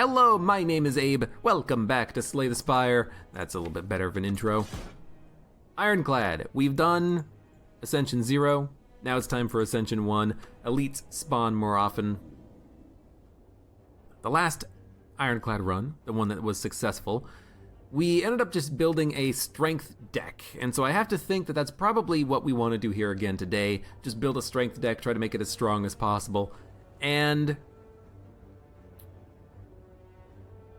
Hello, my name is Abe. Welcome back to Slay the Spire. That's a little bit better of an intro. Ironclad, we've done Ascension 0. Now it's time for Ascension 1. Elites spawn more often. The last Ironclad run, the one that was successful, we ended up just building a strength deck. And so I have to think that that's probably what we want to do here again today. Just build a strength deck, try to make it as strong as possible. And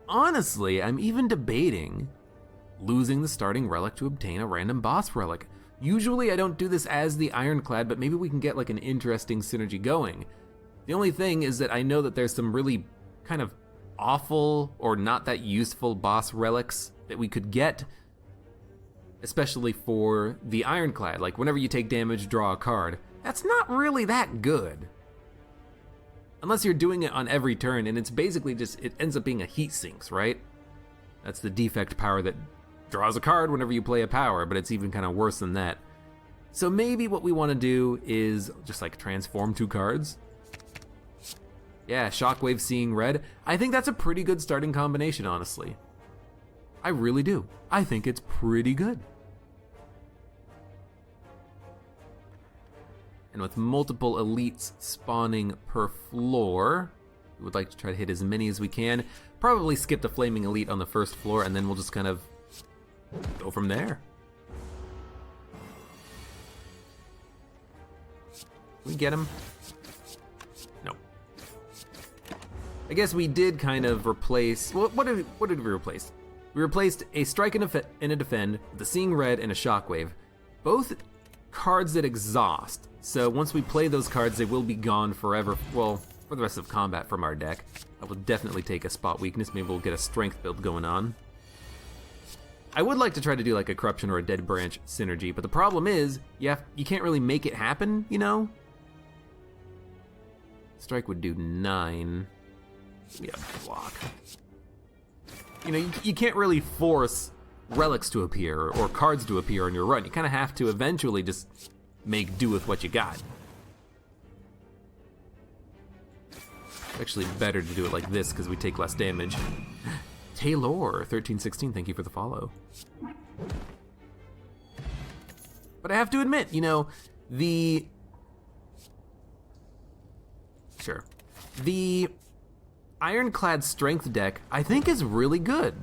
honestly, I'm even debating losing the starting relic to obtain a random boss relic. Usually I don't do this as the Ironclad, but maybe we can get like an interesting synergy going. The only thing is that I know that there's some really kind of awful or not that useful boss relics that we could get, especially for the Ironclad. Like whenever you take damage, draw a card. That's not really that good. Unless you're doing it on every turn, and it's basically just, it ends up being a heat sinks, right? That's the defect power that draws a card whenever you play a power, but it's even kind of worse than that. So maybe what we want to do is just like transform 2 cards. Yeah, Shockwave Seeing Red. I think that's a pretty good starting combination, honestly. I really do. I think it's pretty good. And with multiple elites spawning per floor, we would like to try to hit as many as we can. Probably skip the flaming elite on the first floor, and then we'll just kind of go from there. We get him? No. I guess we did kind of replace, well, what did we replace? We replaced a strike and a defend with a Seeing Red and a Shockwave. Both cards that exhaust. So once we play those cards, they will be gone forever, well, for the rest of combat from our deck. I will definitely take a spot weakness. Maybe we'll get a strength build going on. I would like to try to do like a corruption or a dead branch synergy, but the problem is you can't really make it happen, you know? Strike would do 9. Yeah, block. You know, you can't really force relics to appear or cards to appear on your run. You kind of have to eventually just make do with what you got. It's actually better to do it like this because we take less damage. Taylor1316, thank you for the follow. But I have to admit, you know, the Ironclad strength deck I think is really good.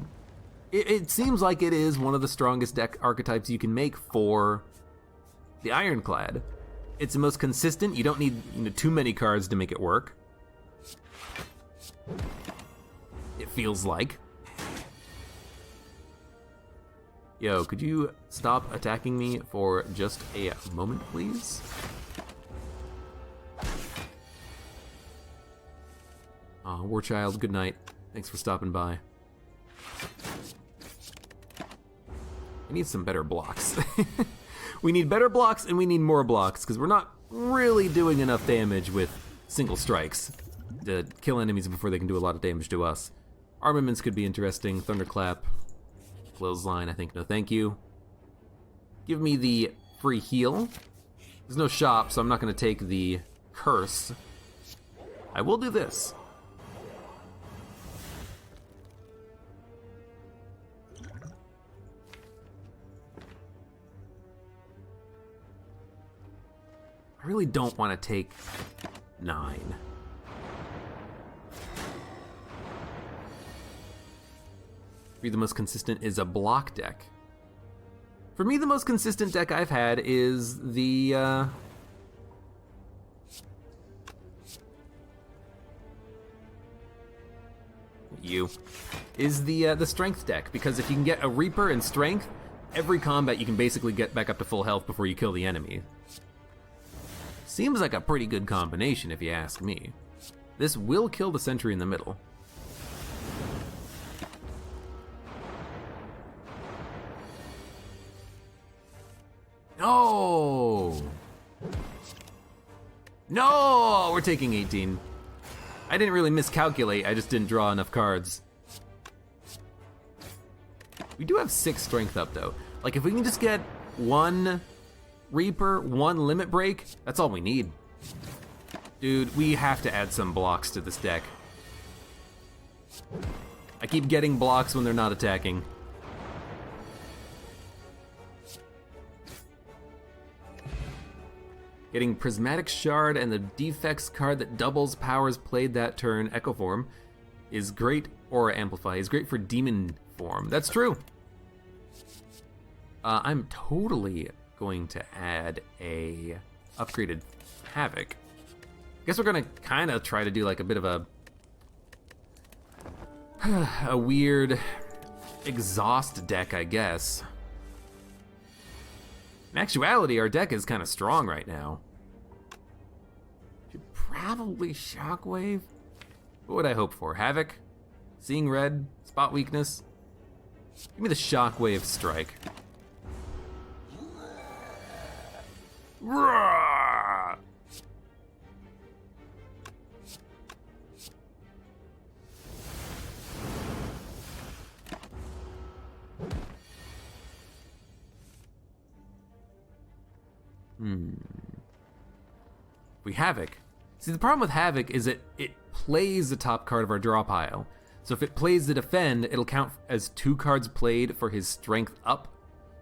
It seems like it is one of the strongest deck archetypes you can make for the Ironclad. It's the most consistent. You don't need too many cards to make it work. It feels like. Yo, could you stop attacking me for just a moment, please? Aw, War Child, good night. Thanks for stopping by. I need some better blocks. We need better blocks and we need more blocks because we're not really doing enough damage with single strikes to kill enemies before they can do a lot of damage to us. Armaments could be interesting. Thunderclap. Clothesline, I think no thank you. Give me the free heal. There's no shop, so I'm not going to take the curse. I will do this. I really don't want to take 9. For me, the most consistent is a block deck. For me, the most consistent deck I've had is the the strength deck, because if you can get a Reaper and strength, every combat you can basically get back up to full health before you kill the enemy. Seems like a pretty good combination if you ask me. This will kill the sentry in the middle. No! No! We're taking 18. I didn't really miscalculate, I just didn't draw enough cards. We do have 6 strength up though. Like if we can just get 1 Reaper, 1 limit break, that's all we need. Dude, we have to add some blocks to this deck. I keep getting blocks when they're not attacking. Getting Prismatic Shard and the Defects card that doubles powers played that turn, Echo Form, is great. Aura Amplify is great for Demon Form. That's true. I'm totally going to add a upgraded Havoc. Guess we're gonna kind of try to do like a bit of a weird exhaust deck, I guess. In actuality, our deck is kind of strong right now. Should probably Shockwave. What would I hope for? Havoc? Seeing Red? Spot Weakness? Give me the Shockwave Strike. Roar! We Havoc. See, the problem with Havoc is that it plays the top card of our draw pile. So if it plays the Defend, it'll count as 2 cards played for his strength up.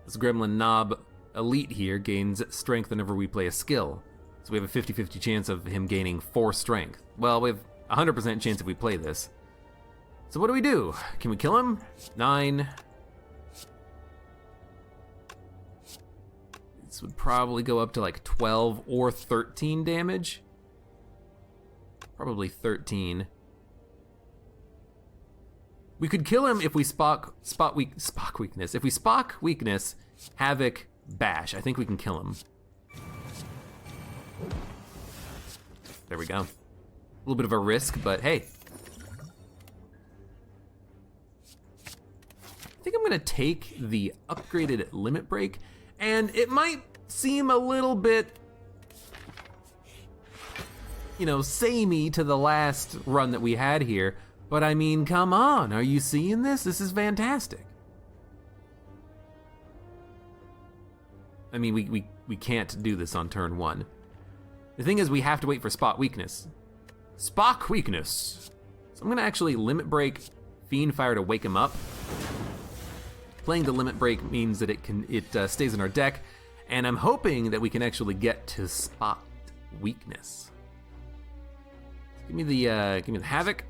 This Gremlin Knob Elite here gains strength whenever we play a skill. So we have a 50-50 chance of him gaining 4 strength. Well, we have a 100% chance if we play this. So what do? Can we kill him? 9. This would probably go up to like 12 or 13 damage. Probably 13. We could kill him if we Spock Weakness. If we Spock Weakness, Havoc, Bash. I think we can kill him. There we go. A little bit of a risk, but hey. I think I'm gonna take the upgraded Limit Break, and it might seem a little bit, you know, samey to the last run that we had here, but I mean, come on, are you seeing this? This is fantastic. I mean, we can't do this on turn 1. The thing is, we have to wait for Spot Weakness. Spock Weakness. So I'm gonna actually Limit Break Fiendfire to wake him up. Playing the Limit Break means that it stays in our deck, and I'm hoping that we can actually get to Spot Weakness. Give me the Havoc.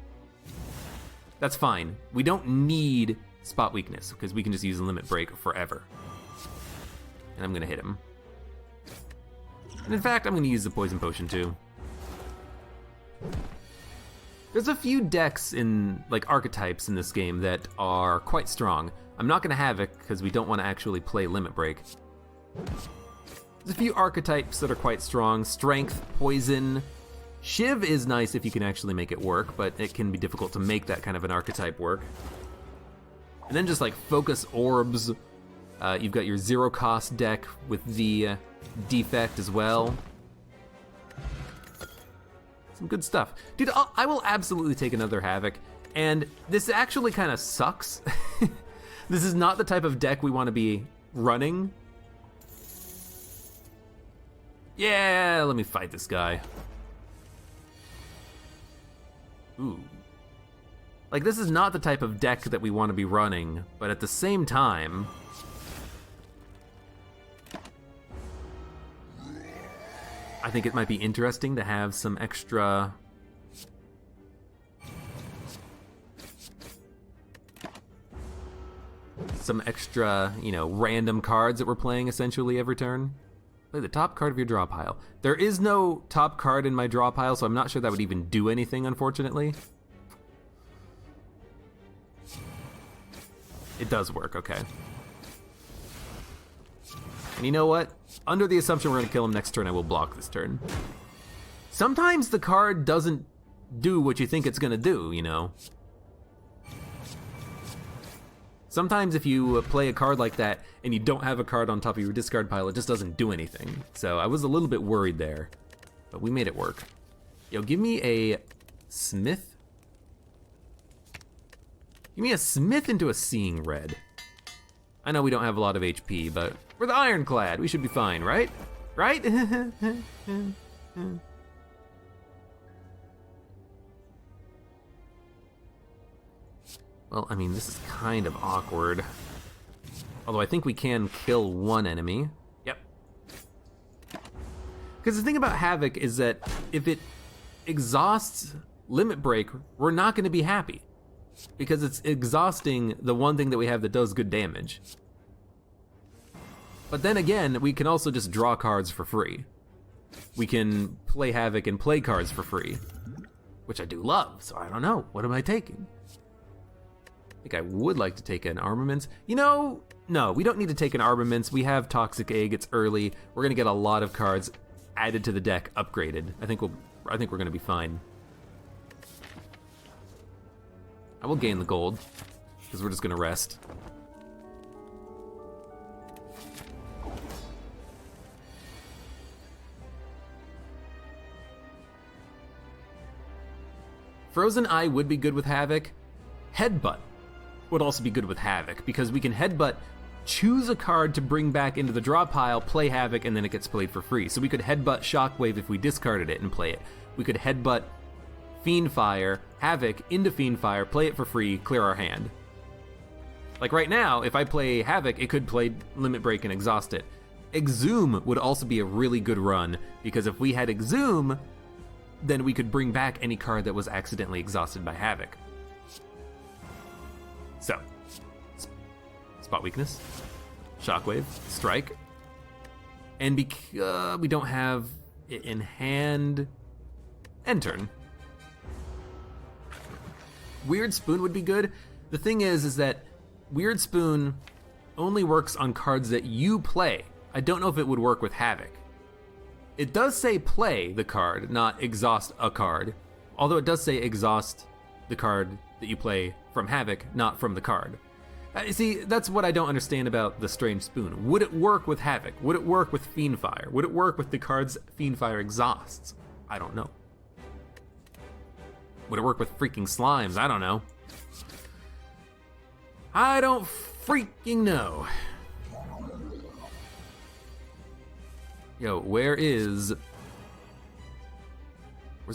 That's fine. We don't need Spot Weakness because we can just use Limit Break forever. And I'm gonna hit him. And in fact, I'm gonna use the Poison Potion too. There's a few decks in, like, archetypes in this game that are quite strong. I'm not gonna Havoc because we don't want to actually play Limit Break. There's a few archetypes that are quite strong. Strength, Poison. Shiv is nice if you can actually make it work, but it can be difficult to make that kind of an archetype work. And then just like Focus Orbs. You've got your 0-cost deck with the Defect as well. Some good stuff. Dude, I will absolutely take another Havoc, and this actually kind of sucks. This is not the type of deck we want to be running. Yeah, let me fight this guy. Ooh. Like, this is not the type of deck that we want to be running, but at the same time, I think it might be interesting to have some extra you know, random cards that we're playing essentially every turn. Play the top card of your draw pile. There is no top card in my draw pile, so I'm not sure that would even do anything, unfortunately. It does work, okay. And you know what? Under the assumption we're gonna kill him next turn, I will block this turn. Sometimes the card doesn't do what you think it's gonna do, you know? Sometimes if you play a card like that and you don't have a card on top of your discard pile, it just doesn't do anything. So I was a little bit worried there, but we made it work. Yo, give me a Smith. Give me a Smith into a Seeing Red. I know we don't have a lot of HP, but we're the Ironclad. We should be fine, right? Right? Well, I mean, this is kind of awkward. Although I think we can kill one enemy. Yep. Because the thing about Havoc is that if it exhausts Limit Break, we're not going to be happy. Because it's exhausting the one thing that we have that does good damage. But then again, we can also just draw cards for free. We can play Havoc and play cards for free, which I do love, so I don't know. What am I taking? I think I would like to take an Armaments. You know, no, we don't need to take an Armaments. We have Toxic Egg, it's early. We're gonna get a lot of cards added to the deck, upgraded. I think we're gonna be fine. I will gain the gold, because we're just gonna rest. Frozen Eye would be good with Havoc. Headbutt would also be good with Havoc, because we can Headbutt, choose a card to bring back into the draw pile, play Havoc, and then it gets played for free. So we could Headbutt Shockwave if we discarded it and play it. We could Headbutt Fiendfire, Havoc into Fiendfire, play it for free, clear our hand. Like right now, if I play Havoc, it could play Limit Break and exhaust it. Exhume would also be a really good run, because if we had Exhume, then we could bring back any card that was accidentally exhausted by Havoc. So, Spot Weakness, Shockwave, Strike, and because we don't have it in hand, end turn. Weird Spoon would be good. The thing is that Weird Spoon only works on cards that you play. I don't know if it would work with Havoc. It does say play the card, not exhaust a card. Although it does say exhaust the card that you play from Havoc, not from the card. See, that's what I don't understand about the Strange Spoon. Would it work with Havoc? Would it work with Fiendfire? Would it work with the cards Fiendfire exhausts? I don't know. Would it work with freaking Slimes? I don't know. I don't freaking know. Yo, where's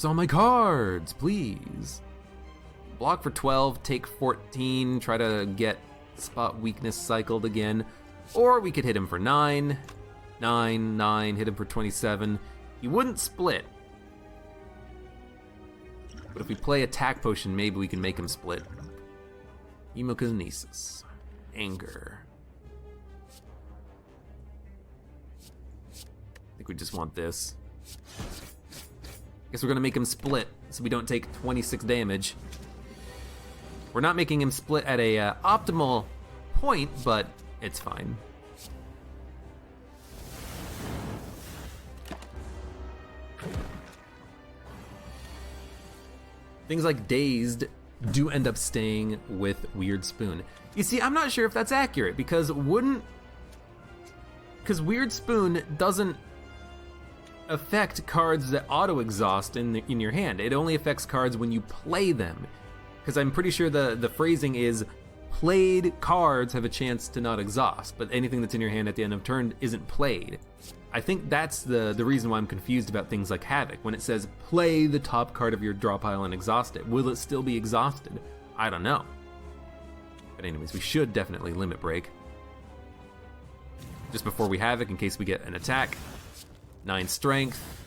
all my cards, please? Block for 12, take 14, try to get Spot Weakness cycled again. Or we could hit him for 9, 9, hit him for 27. He wouldn't split. But if we play Attack Potion, maybe we can make him split. Hemokinesis, Anger. I think we just want this. Guess we're gonna make him split so we don't take 26 damage. We're not making him split at a optimal point, but it's fine. Things like Dazed do end up staying with Weird Spoon. You see, I'm not sure if that's accurate, because Weird Spoon doesn't affect cards that auto-exhaust in your hand. It only affects cards when you play them. Because I'm pretty sure the phrasing is, played cards have a chance to not exhaust, but anything that's in your hand at the end of turn isn't played. I think that's the reason why I'm confused about things like Havoc. When it says, play the top card of your draw pile and exhaust it, will it still be exhausted? I don't know. But anyways, we should definitely Limit Break. Just before we Havoc, in case we get an attack. 9 strength.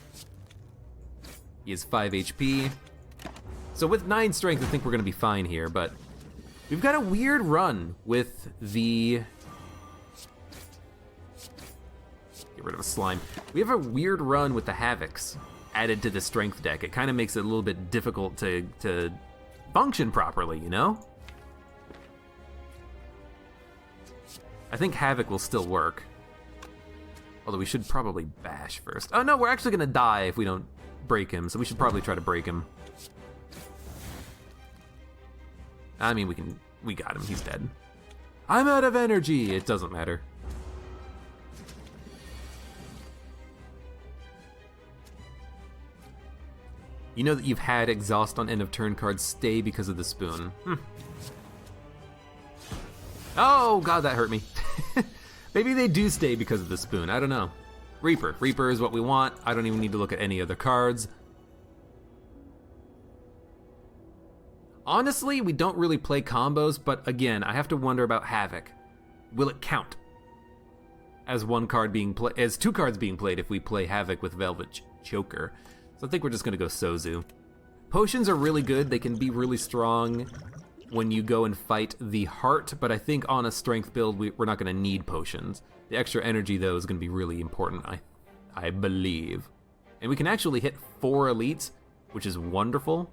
He is 5 HP. So with 9 strength, I think we're gonna be fine here, but we've got a weird run with the... Get rid of a slime. We have a weird run with the Havocs added to the strength deck. It kind of makes it a little bit difficult to function properly, you know? I think Havoc will still work. Although we should probably bash first. Oh no, we're actually gonna die if we don't break him, so we should probably try to break him. I mean, we got him, he's dead. I'm out of energy, it doesn't matter. You know that you've had exhaust on end of turn cards stay because of the spoon. Oh god, that hurt me. Maybe they do stay because of the spoon, I don't know. Reaper is what we want. I don't even need to look at any other cards. Honestly, we don't really play combos, but again, I have to wonder about Havoc. Will it count as one card being played, as 2 cards being played if we play Havoc with Velvet Choker? So I think we're just gonna go Sozu. Potions are really good. They can be really strong when you go and fight the heart, but I think on a strength build, we're not gonna need potions. The extra energy though is gonna be really important, I believe. And we can actually hit 4 elites, which is wonderful.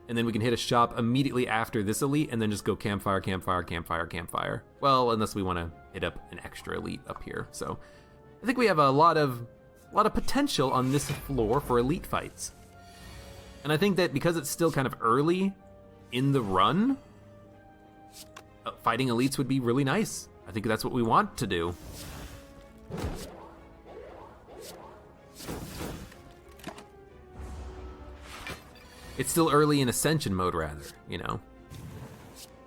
And then we can hit a shop immediately after this elite and then just go campfire, campfire, campfire, campfire. Well, unless we wanna hit up an extra elite up here. So I think we have a lot of potential on this floor for elite fights. And I think that because it's still kind of early in the run, fighting elites would be really nice. I think that's what we want to do. It's still early in Ascension mode, rather, you know.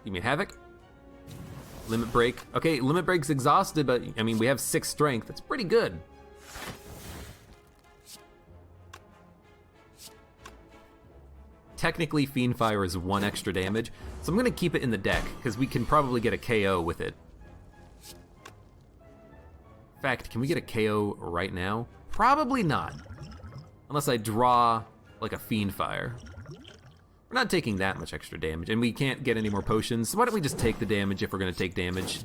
Give me a Havoc. Limit Break. Okay, Limit Break's exhausted, but, I mean, we have 6 strength. That's pretty good. Technically, Fiendfire is 1 extra damage, so I'm gonna keep it in the deck, because we can probably get a KO with it. In fact, can we get a KO right now? Probably not. Unless I draw, like, a Fiendfire. We're not taking that much extra damage, and we can't get any more potions, so why don't we just take the damage if we're gonna take damage?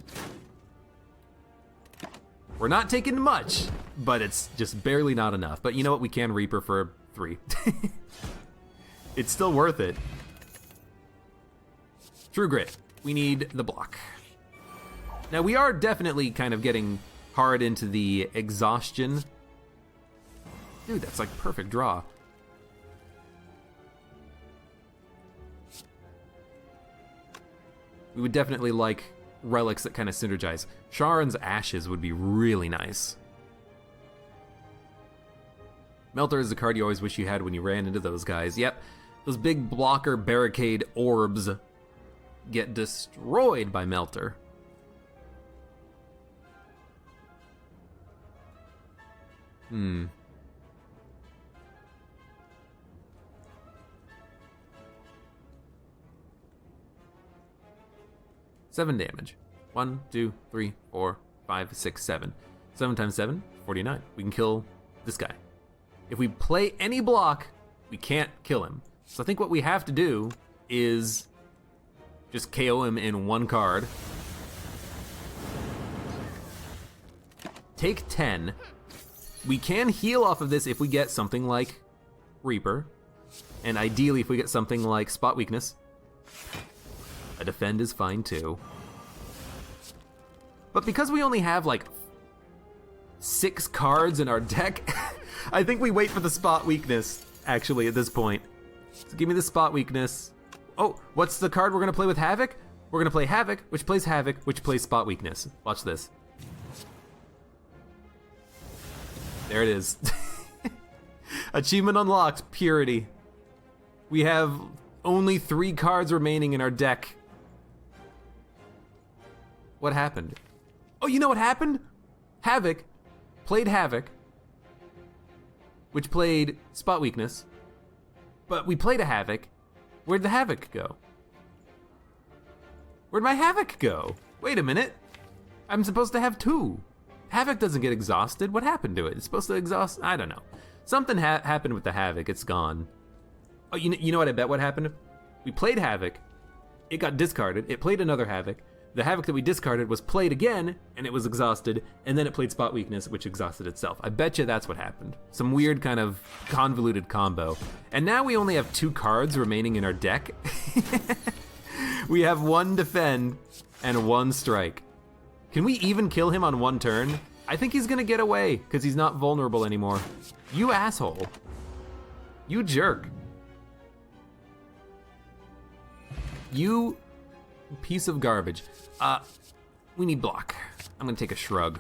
We're not taking much, but it's just barely not enough. But you know what, we can Reaper for 3. It's still worth it. True Grit, we need the block. Now we are definitely kind of getting hard into the exhaustion. Dude, that's like perfect draw. We would definitely like relics that kind of synergize. Sharon's Ashes would be really nice. Melter is the card you always wish you had when you ran into those guys. Yep, those big blocker barricade orbs get destroyed by Melter. Hmm. Seven damage. 1, 2, 3, 4, 5, 6, 7. 7 times 7, 49. We can kill this guy. If we play any block, we can't kill him. So I think what we have to do is just KO him in 1 card. Take 10. We can heal off of this if we get something like Reaper. And ideally if we get something like Spot Weakness. A defend is fine too. But because we only have like 6 cards in our deck, I think we wait for the Spot Weakness, actually, at this point. So give me the Spot Weakness. Oh, what's the card we're gonna play with Havoc? We're gonna play Havoc, which plays Havoc, which plays Spot Weakness. Watch this. There it is. Achievement unlocked, Purity. We have only 3 cards remaining in our deck. What happened? Oh, you know what happened? Havoc played Havoc, which played Spot Weakness, but we played a Havoc. Where'd the Havoc go? Where'd my Havoc go? Wait a minute. I'm supposed to have 2. Havoc doesn't get exhausted. What happened to it? It's supposed to exhaust, I don't know. Something happened with the Havoc, it's gone. Oh, you know what I bet what happened? We played Havoc, it got discarded, it played another Havoc, the Havoc that we discarded was played again, and it was exhausted, and then it played Spot Weakness, which exhausted itself. I bet you that's what happened. Some weird kind of convoluted combo. And now we only have 2 cards remaining in our deck. We have 1 defend and 1 strike. Can we even kill him on 1 turn? I think he's gonna get away, because he's not vulnerable anymore. You asshole. You jerk. You piece of garbage. We need block. I'm gonna take a shrug.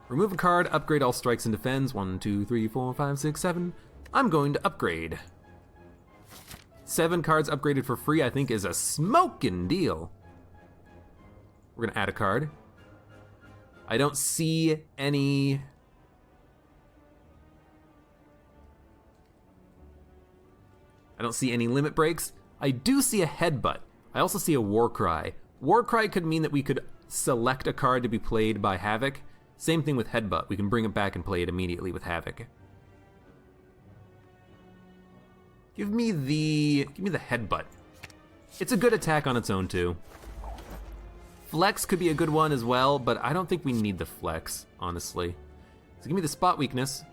Remove a card, upgrade all strikes and defends. 1, 2, 3, 4, 5, 6, 7. I'm going to upgrade. 7 cards upgraded for free, I think, is a smoking deal. We're gonna add a card. I don't see any... I don't see any limit breaks. I do see a headbutt. I also see a war cry. War cry could mean that we could select a card to be played by Havoc. Same thing with headbutt. We can bring it back and play it immediately with Havoc. Give me the headbutt. It's a good attack on its own too. Flex could be a good one as well, but I don't think we need the flex, honestly. So give me the spot weakness.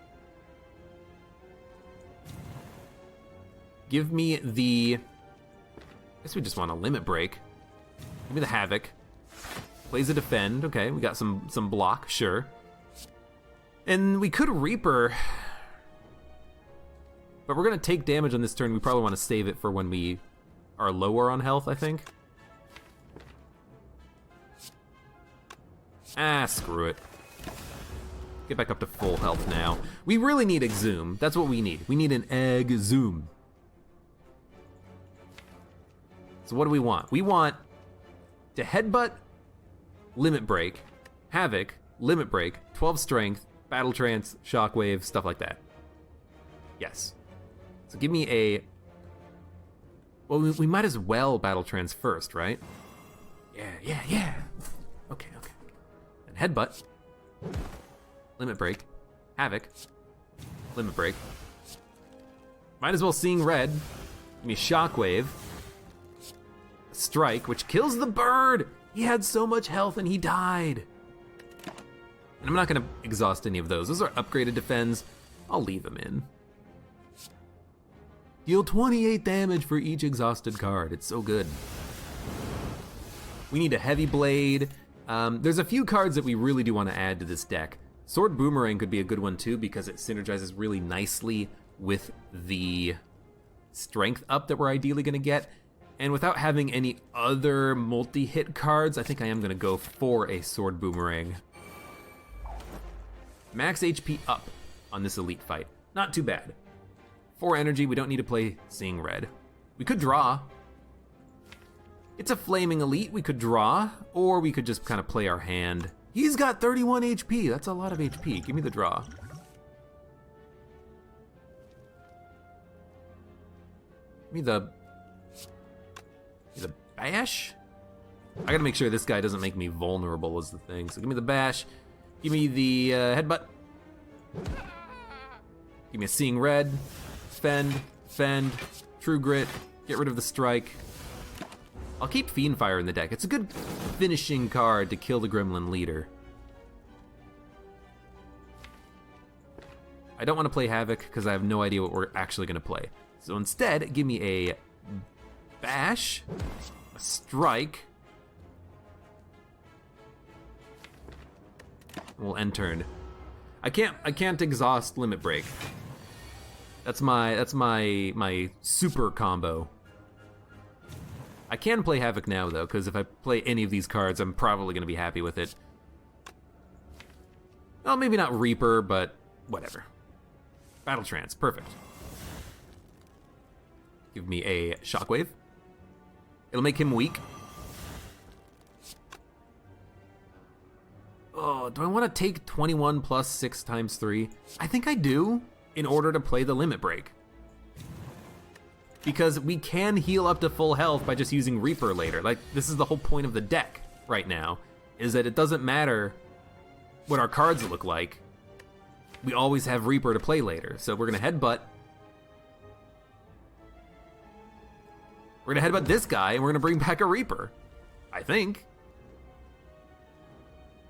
Give me the... I guess we just want a limit break. Give me the Havoc. Plays a defend. Okay, we got some block, sure. And we could Reaper. But we're gonna take damage on this turn. We probably want to save it for when we are lower on health, I think. Ah, screw it. Get back up to full health now. We really need Exhume. That's what we need. We need an Exhume. So what do we want? We want to headbutt, limit break, Havoc, limit break, 12 strength, battle trance, shockwave, stuff like that. Yes. So give me a... Well, we might as well battle trance first, right? Yeah. Okay. And headbutt, limit break, Havoc, limit break. Might as well Seeing Red. Give me shockwave. Strike, which kills the bird! He had so much health and he died. And I'm not gonna exhaust any of those. Those are upgraded defends. I'll leave them in. Deal 28 damage for each exhausted card. It's so good. We need a heavy blade. There's a few cards that we really do want to add to this deck. Sword Boomerang could be a good one too because it synergizes really nicely with the strength up that we're ideally gonna get. And without having any other multi-hit cards, I think I am gonna go for a Sword Boomerang. Max HP up on this elite fight. Not too bad. 4 energy, we don't need to play Seeing Red. We could draw. It's a flaming elite, we could draw, or we could just kind of play our hand. He's got 31 HP, that's a lot of HP. Give me the draw. Give me the bash? I gotta make sure this guy doesn't make me vulnerable is the thing. So give me the bash. Give me the headbutt. Give me a Seeing Red. Fend. True Grit. Get rid of the strike. I'll keep Fiendfire in the deck. It's a good finishing card to kill the Gremlin leader. I don't want to play Havoc because I have no idea what we're actually gonna play. So instead, give me a bash. A strike. We'll end turn. I can't exhaust limit break. That's my super combo. I can play Havoc now though, because if I play any of these cards, I'm probably gonna be happy with it. Well, maybe not Reaper, but whatever. Battle Trance, perfect. Give me a Shockwave. It'll make him weak. Oh, do I want to take 21 plus 6 times 3? I think I do, in order to play the limit break. Because we can heal up to full health by just using Reaper later. Like, this is the whole point of the deck right now, is that it doesn't matter what our cards look like. We always have Reaper to play later. So we're gonna headbutt. We're gonna headbutt this guy, and we're gonna bring back a Reaper. I think.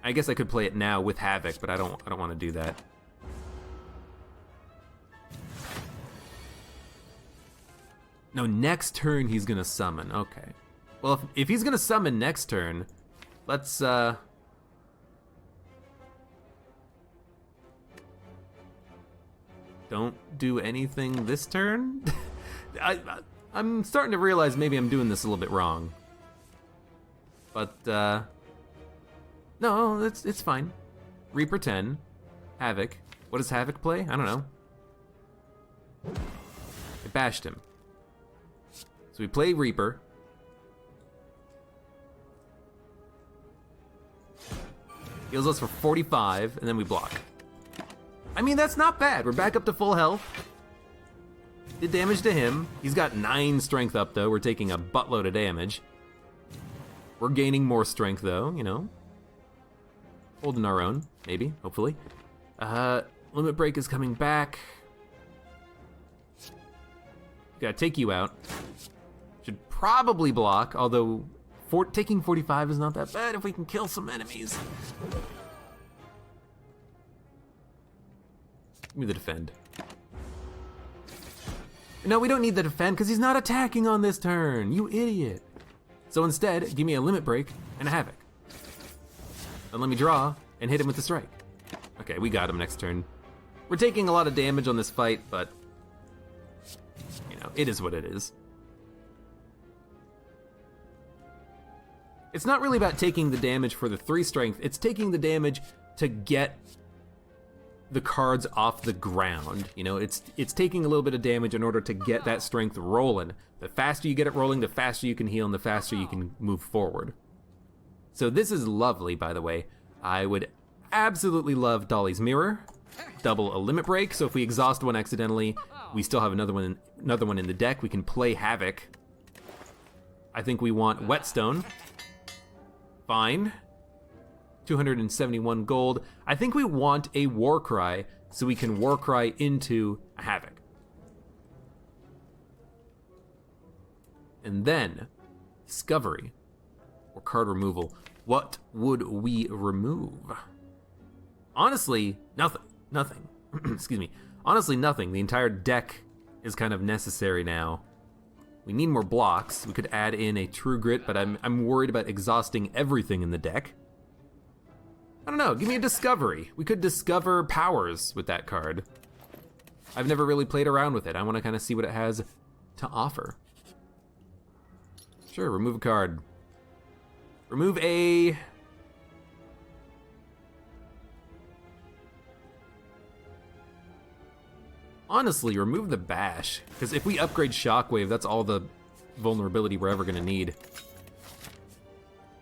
I guess I could play it now with Havoc, but I don't want to do that. No, next turn he's gonna summon. Okay. Well, if he's gonna summon next turn, let's don't do anything this turn. I'm starting to realize maybe I'm doing this a little bit wrong. But, no, it's fine. Reaper 10, Havoc. What does Havoc play? I don't know. I bashed him. So we play Reaper. Heals us for 45, and then we block. I mean, that's not bad. We're back up to full health. Did damage to him. He's got 9 strength up, though. We're taking a buttload of damage. We're gaining more strength, though, you know. Holding our own, maybe, hopefully. Limit Break is coming back. Gotta take you out. Should probably block, although taking 45 is not that bad if we can kill some enemies. Give me the defend. No, we don't need the defend because he's not attacking on this turn, you idiot. So instead, give me a Limit Break and a Havoc. Then let me draw and hit him with the strike. Okay, we got him next turn. We're taking a lot of damage on this fight, but you know, it is what it is. It's not really about taking the damage for the 3 strength, it's taking the damage to get the cards off the ground. You know, it's taking a little bit of damage in order to get that strength rolling. The faster you get it rolling, the faster you can heal and the faster you can move forward. So this is lovely, by the way. I would absolutely love Dolly's Mirror. Double a Limit Break, so if we exhaust one accidentally, we still have another one in the deck. We can play Havoc. I think we want Whetstone. Fine. 271 gold. I think we want a Warcry, so we can Warcry into a Havoc. And then, Discovery, or card removal. What would we remove? Honestly, nothing. Excuse me. Honestly, nothing. The entire deck is kind of necessary now. We need more blocks. We could add in a True Grit, but I'm worried about exhausting everything in the deck. I don't know, give me a Discovery. We could discover powers with that card. I've never really played around with it. I want to kind of see what it has to offer. Sure, remove a card. Remove a... Honestly, remove the Bash, because if we upgrade Shockwave, that's all the vulnerability we're ever gonna need.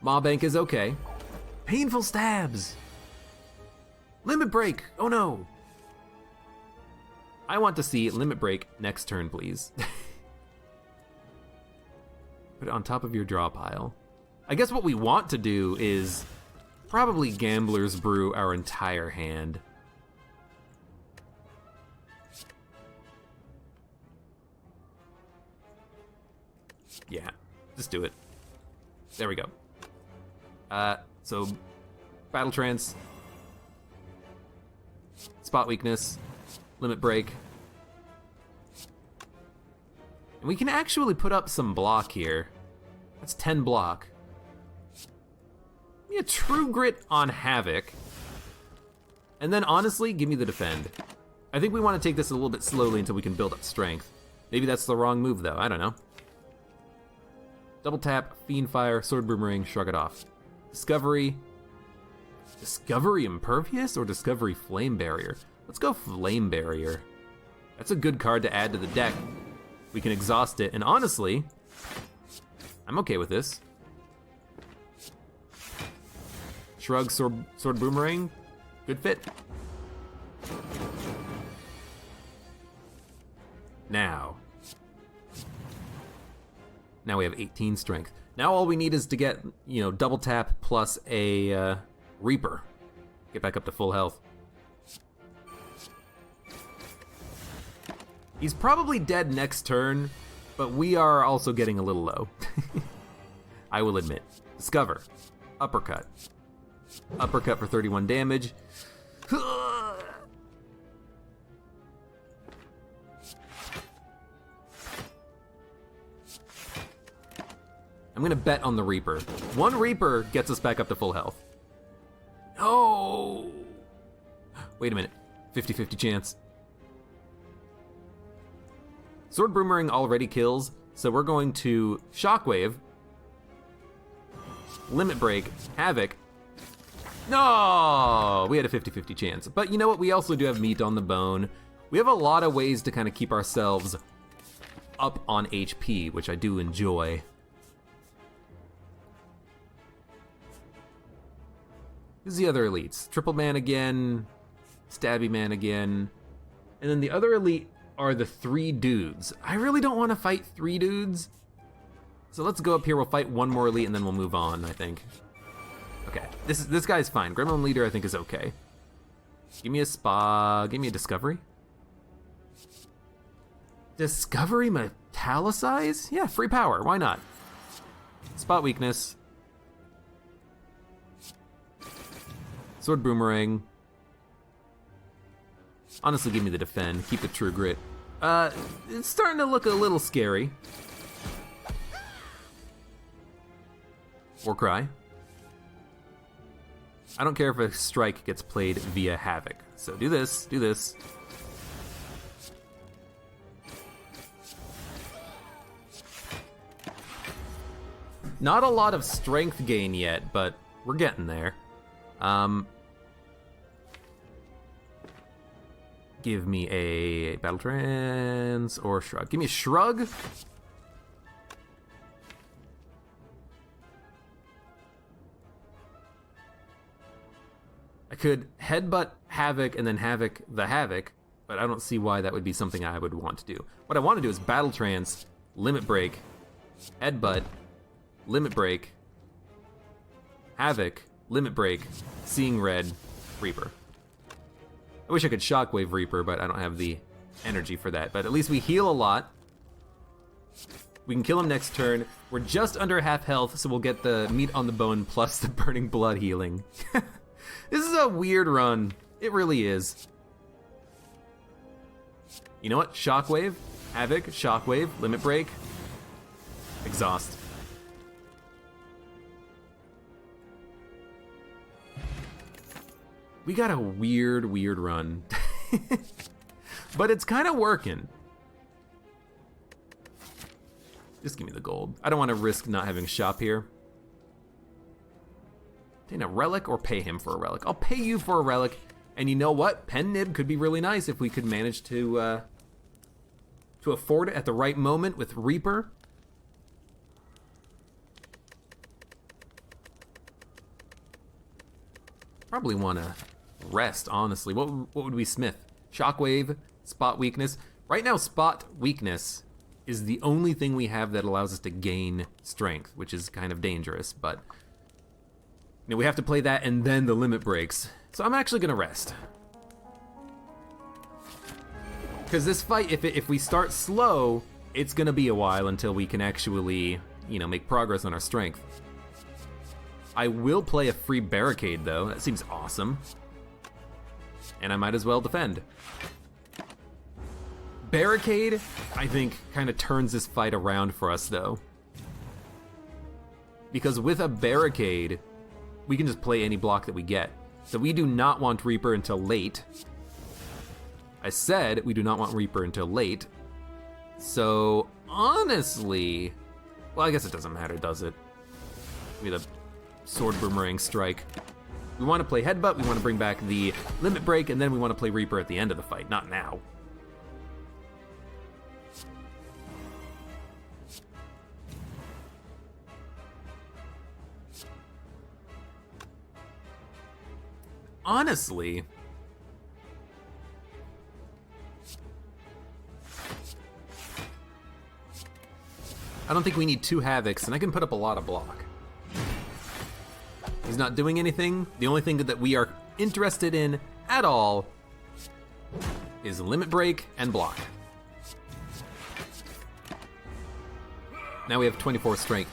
Maw Bank is okay. Painful Stabs! Limit Break! Oh no! I want to see Limit Break next turn, please. Put it on top of your draw pile. I guess what we want to do is probably Gambler's Brew our entire hand. Yeah, just do it. There we go. So, Battle Trance, Spot Weakness, Limit Break. And we can actually put up some block here. That's 10 block. Give me a True Grit on Havoc. And then honestly, give me the Defend. I think we want to take this a little bit slowly until we can build up strength. Maybe that's the wrong move though, I don't know. Double tap, Fiend Fire, Sword Boomerang, shrug it off. Discovery. Discovery Impervious or Discovery Flame Barrier? Let's go Flame Barrier. That's a good card to add to the deck. We can exhaust it, and honestly, I'm okay with this. Shrug, Sword Boomerang, good fit. Now we have 18 strength. Now all we need is to get, you know, double tap plus a Reaper. Get back up to full health. He's probably dead next turn, but we are also getting a little low. I will admit. Discover. Uppercut. Uppercut for 31 damage. I'm gonna bet on the Reaper. One Reaper gets us back up to full health. Oh! Wait a minute. 50-50 chance. Sword Boomerang already kills, so we're going to Shockwave, Limit Break, Havoc. No! We had a 50-50 chance. But you know what? We also do have meat on the bone. We have a lot of ways to kind of keep ourselves up on HP, which I do enjoy. Who's the other elites? Triple Man again, Stabby Man again, and then the other elite are the 3 dudes. I really don't want to fight 3 dudes. So let's go up here, we'll fight 1 more elite, and then we'll move on, I think. Okay, this guy's fine. Gremlin Leader, I think, is okay. Give me a spa, give me a discovery. Discovery Metallicize? Yeah, free power, why not? Spot weakness. Sword Boomerang. Honestly, give me the defend, keep the true grit. It's starting to look a little scary. War Cry. I don't care if a strike gets played via Havoc. So do this, do this. Not a lot of strength gain yet, but we're getting there. Give me a Battle Trance or Shrug. Give me a Shrug. I could headbutt Havoc and then Havoc the Havoc, but I don't see why that would be something I would want to do. What I want to do is Battle Trance, Limit Break, Headbutt, Limit Break, Havoc, Limit Break, Seeing Red, Reaper. I wish I could Shockwave Reaper, but I don't have the energy for that. But at least we heal a lot. We can kill him next turn. We're just under half health, so we'll get the meat on the bone plus the burning blood healing. This is a weird run. It really is. You know what? Shockwave, Havoc, Shockwave, Limit Break, Exhaust. We got a weird run. But it's kind of working. Just give me the gold. I don't want to risk not having shop here. Obtain a relic or pay him for a relic. I'll pay you for a relic. And you know what? Pen Nib could be really nice if we could manage to afford it at the right moment with Reaper. Probably want to rest, honestly. What would we smith? Shockwave, Spot Weakness. Right now, Spot Weakness is the only thing we have that allows us to gain strength, which is kind of dangerous, but you know, we have to play that and then the limit breaks. So I'm actually gonna rest. Because this fight, if we start slow, it's gonna be a while until we can actually, you know, make progress on our strength. I will play a free barricade though, that seems awesome. And I might as well defend. Barricade, I think, kind of turns this fight around for us though. Because with a barricade, we can just play any block that we get. So we do not want Reaper until late. I said we do not want Reaper until late. So honestly, well, I guess it doesn't matter, does it? Give me the Sword Boomerang Strike. We want to play Headbutt, we want to bring back the Limit Break, and then we want to play Reaper at the end of the fight, not now. Honestly, I don't think we need 2 Havocs, and I can put up a lot of block. He's not doing anything. The only thing that we are interested in at all is Limit Break and block. Now we have 24 strength.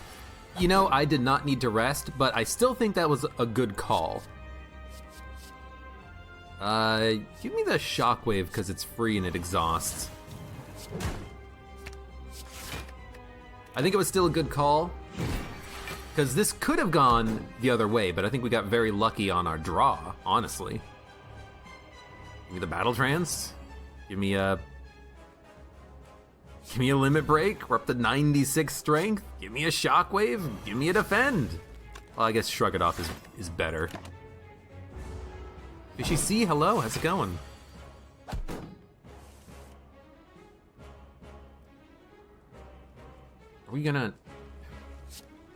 You know, I did not need to rest, but I still think that was a good call. Give me the Shockwave because it's free and it exhausts. I think it was still a good call because this could have gone the other way, but I think we got very lucky on our draw, honestly. Give me the Battle Trance. Give me a Limit Break. We're up to 96 strength. Give me a Shockwave. Give me a Defend. Well, I guess Shrug It Off is better. Fishy C, hello, how's it going? Are we gonna...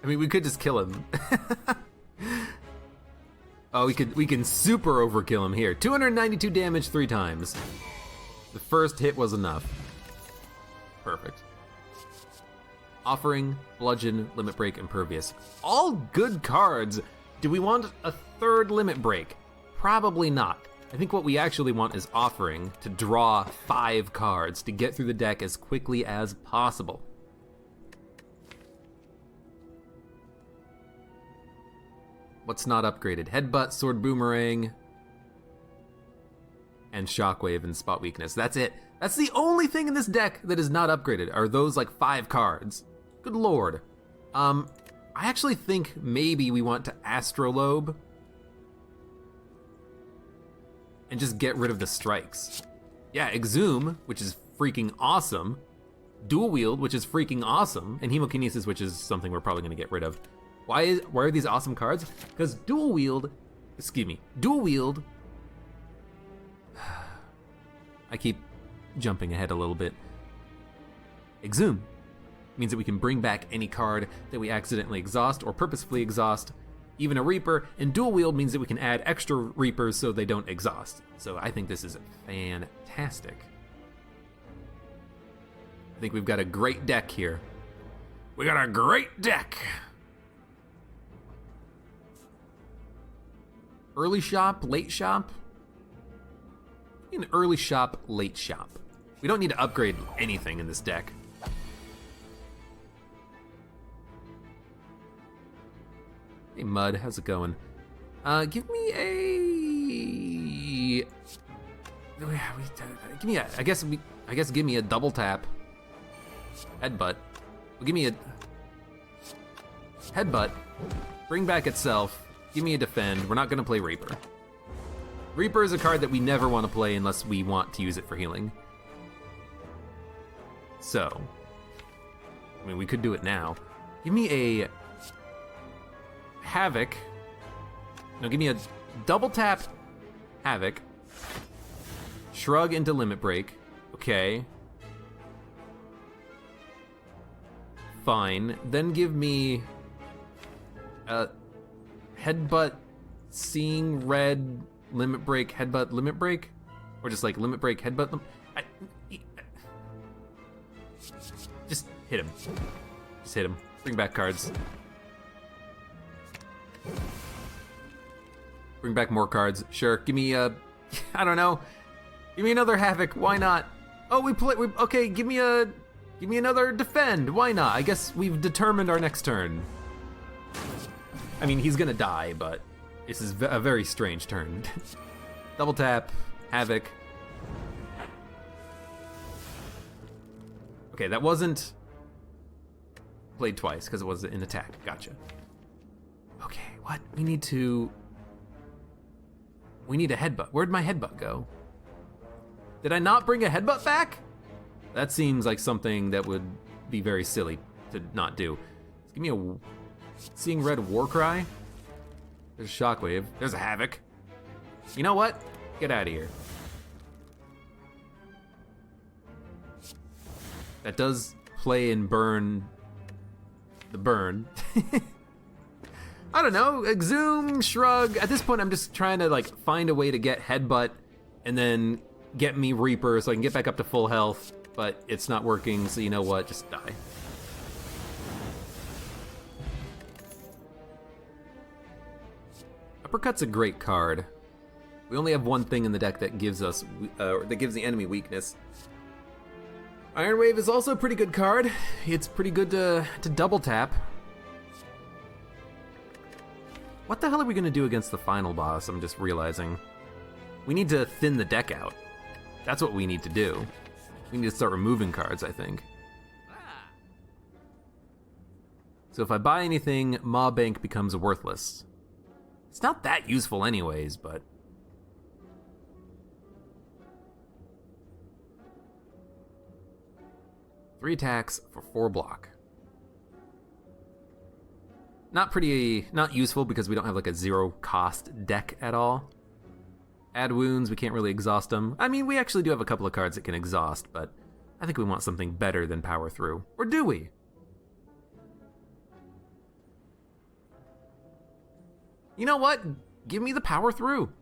I mean, we could just kill him. Oh, we can super overkill him here. 292 damage 3 times. The first hit was enough. Perfect. Offering, Bludgeon, Limit Break, Impervious. All good cards. Do we want a third Limit Break? Probably not. I think what we actually want is Offering to draw 5 cards to get through the deck as quickly as possible. What's not upgraded? Headbutt, Sword Boomerang, and Shockwave and Spot Weakness. That's it. That's the only thing in this deck that is not upgraded, are those like 5 cards. Good lord. I actually think maybe we want to Astrolabe and just get rid of the strikes. Yeah, Exhume, which is freaking awesome. Dual Wield, which is freaking awesome. And Hemokinesis, which is something we're probably gonna get rid of. Why are these awesome cards? Because Dual Wield, I keep jumping ahead a little bit. Exhume means that we can bring back any card that we accidentally exhaust or purposefully exhaust, even a Reaper, and Dual Wield means that we can add extra Reapers so they don't exhaust. So I think this is fantastic. I think we've got a great deck here. We got a great deck! Early shop, late shop? An early shop, late shop. We don't need to upgrade anything in this deck. Hey Mud, how's it going? Give me a... give me a double tap. Headbutt. Well, give me a... Headbutt. Bring back itself. Give me a defend. We're not gonna play Reaper. Reaper is a card that we never want to play unless we want to use it for healing. So, I mean, we could do it now. Give me a Havoc. No, give me a double tap Havoc. Shrug into Limit Break. Okay. Fine. Then give me a Headbutt, Seeing Red, Limit Break, Headbutt, Limit Break? Or just like Limit Break, Headbutt, just hit him. Just hit him. Bring back cards. Bring back more cards. Sure, give me a, I don't know. Give me another Havoc, why not? Oh, okay, give me another Defend, why not? I guess we've determined our next turn. I mean, he's gonna die, but this is a very strange turn. Double tap, Havoc. Okay, that wasn't played twice because it was an attack. Gotcha. Okay, what? We need a headbutt. Where'd my headbutt go? Did I not bring a headbutt back? That seems like something that would be very silly to not do. Give me a Seeing Red Warcry. There's a Shockwave. There's a Havoc. You know what? Get out of here. That does play and burn the burn. I don't know, Exhume, Shrug. At this point, I'm just trying to like find a way to get Headbutt and then get me Reaper so I can get back up to full health, but it's not working, so you know what, just die. Uppercut's a great card. We only have one thing in the deck that gives us, that gives the enemy weakness. Iron Wave is also a pretty good card. It's pretty good to double tap. What the hell are we gonna do against the final boss? I'm just realizing. We need to thin the deck out. That's what we need to do. We need to start removing cards, I think. So if I buy anything, Maw Bank becomes worthless. It's not that useful anyways, but... Three attacks for 4 block. Not useful because we don't have like a 0 cost deck at all. Add wounds, we can't really exhaust them. I mean, we actually do have a couple of cards that can exhaust, but I think we want something better than power through. Or do we? You know what? Give me the power through.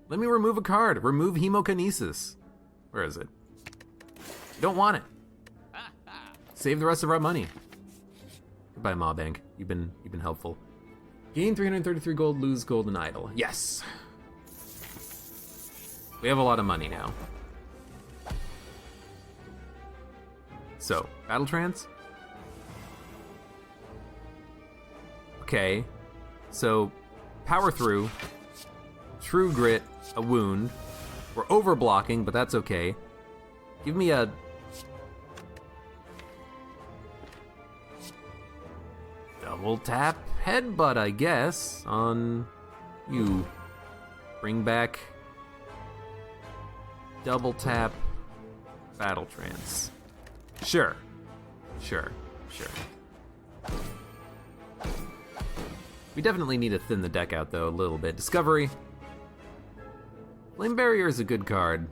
Let me remove a card. Remove Hemokinesis. Where is it? You don't want it. Save the rest of our money. Goodbye, Ma Bank. You've been helpful. Gain 333 gold, lose gold and idle. Yes. We have a lot of money now. So, battle trance? Okay. So, power through, true grit, a wound. We're over blocking, but that's okay. Give me a double tap headbutt, I guess, on you. Bring back double tap battle trance. Sure. We definitely need to thin the deck out, though, a little bit. Discovery. Flame Barrier is a good card.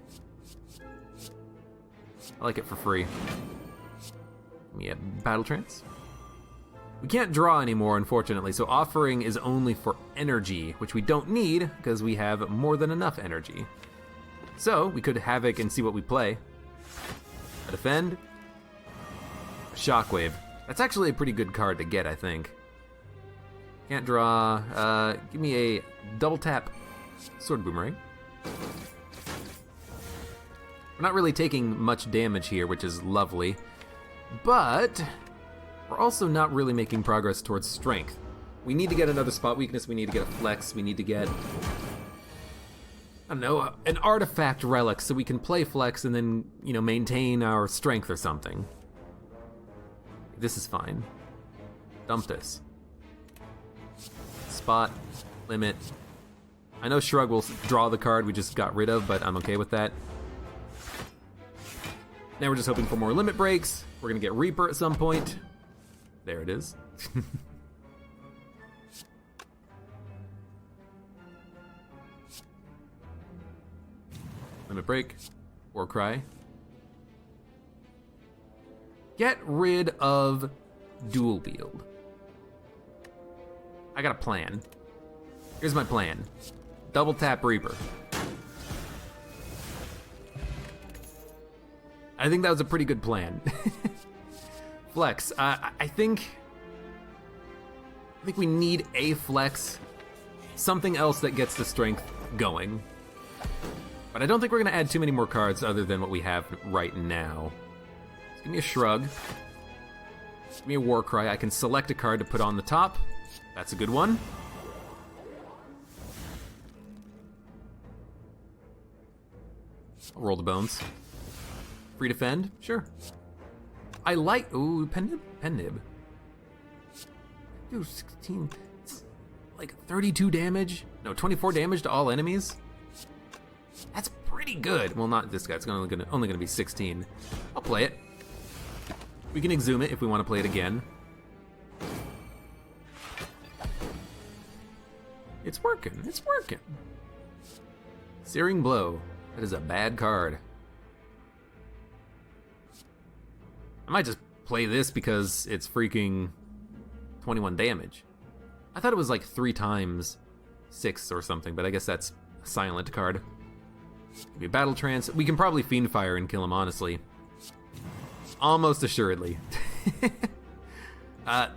I like it for free. Give me a battle trance. We can't draw anymore, unfortunately, so offering is only for energy, which we don't need because we have more than enough energy. So we could Havoc and see what we play. A defend. A Shockwave. That's actually a pretty good card to get, I think. Can't draw. Give me a double tap Sword Boomerang. We're not really taking much damage here, which is lovely, but we're also not really making progress towards strength. We need to get another spot weakness, we need to get a flex, we need to get, I don't know, an artifact relic so we can play flex and then, you know, maintain our strength or something. This is fine. Dump this. Spot, limit. I know Shrug will draw the card we just got rid of, but I'm okay with that. Now we're just hoping for more limit breaks. We're gonna get Reaper at some point. There it is. Limit break. War Cry. Get rid of Dual Wield. I got a plan. Here's my plan. Double tap Reaper. I think that was a pretty good plan. Flex. I think we need a flex. Something else that gets the strength going. But I don't think we're gonna add too many more cards other than what we have right now. So give me a Shrug. Give me a War Cry. I can select a card to put on the top. That's a good one. I'll roll the bones. Free defend? Sure. I like, ooh, pen nib. Dude, 16, it's like 32 damage? No, 24 damage to all enemies? That's pretty good. Well, not this guy, it's only gonna be 16. I'll play it. We can exhume it if we want to play it again. It's working, it's working. Searing Blow. That is a bad card. I might just play this because it's freaking 21 damage. I thought it was like 3 times 6 or something, but I guess that's a silent card. Maybe Battle Trance. We can probably Fiend Fire and kill him, honestly. Almost assuredly.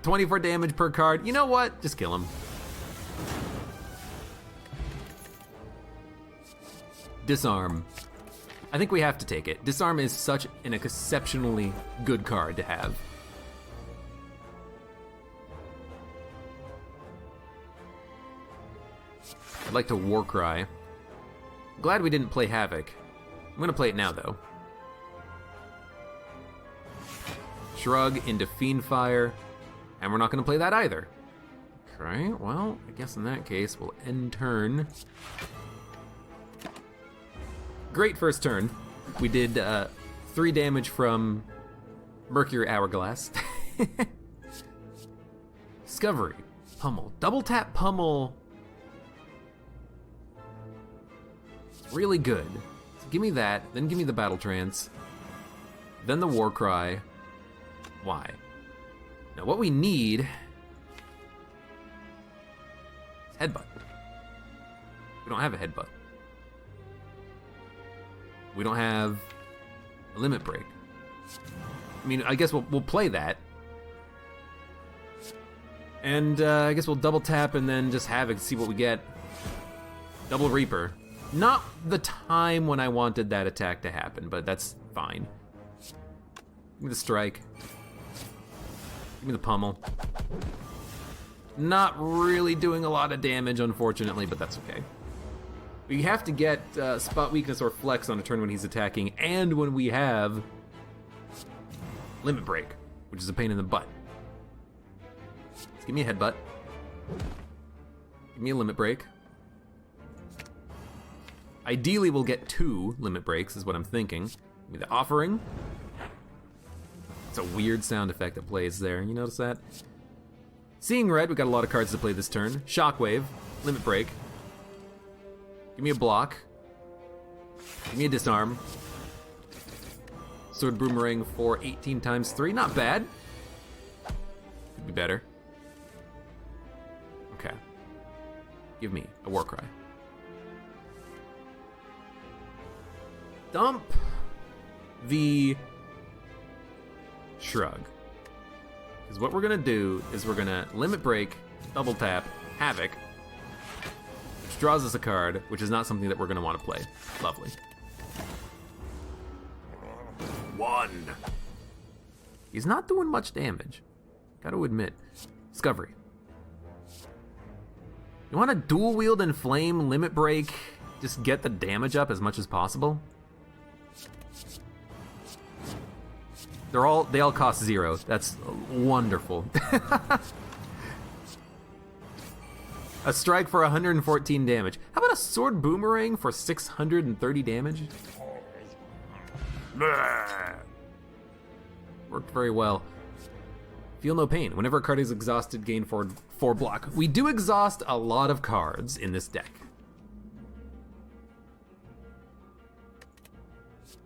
24 damage per card. You know what? Just kill him. Disarm. I think we have to take it. Disarm is such an exceptionally good card to have. I'd like to War Cry. Glad we didn't play Havoc. I'm gonna play it now, though. Shrug into Fiend Fire, and we're not gonna play that either. Okay, well, I guess in that case, we'll end turn. Great first turn. We did 3 damage from Mercury Hourglass. Discovery. Pummel. Double tap Pummel. Really good. So give me that, then give me the Battle Trance, then the War Cry. Why? Now what we need is Headbutt. We don't have a Headbutt. We don't have a Limit Break. I mean, I guess we'll play that. And I guess we'll double tap and then just Havoc, see what we get. Double Reaper. Not the time when I wanted that attack to happen, but that's fine. Give me the strike. Give me the pummel. Not really doing a lot of damage, unfortunately, but that's okay. We have to get spot weakness or flex on a turn when he's attacking, and when we have limit break, which is a pain in the butt. Give me a headbutt. Give me a limit break. Ideally, we'll get 2 limit breaks, is what I'm thinking. Give me the offering. It's a weird sound effect that plays there. You notice that? Seeing red, we got a lot of cards to play this turn. Shockwave, limit break. Give me a block. Give me a disarm. Sword boomerang for 18 times 3. Not bad. Could be better. Okay. Give me a war cry. Dump the shrug. Because what we're gonna do is we're gonna limit break, double tap, Havoc, which draws us a card, which is not something that we're gonna want to play. Lovely. 1. He's not doing much damage. Gotta admit. Discovery. You want to dual wield and flame, limit break, just get the damage up as much as possible? They all cost 0. That's wonderful. A strike for 114 damage. How about a sword boomerang for 630 damage? Worked very well. Feel no pain. Whenever a card is exhausted, gain 4 block. We do exhaust a lot of cards in this deck.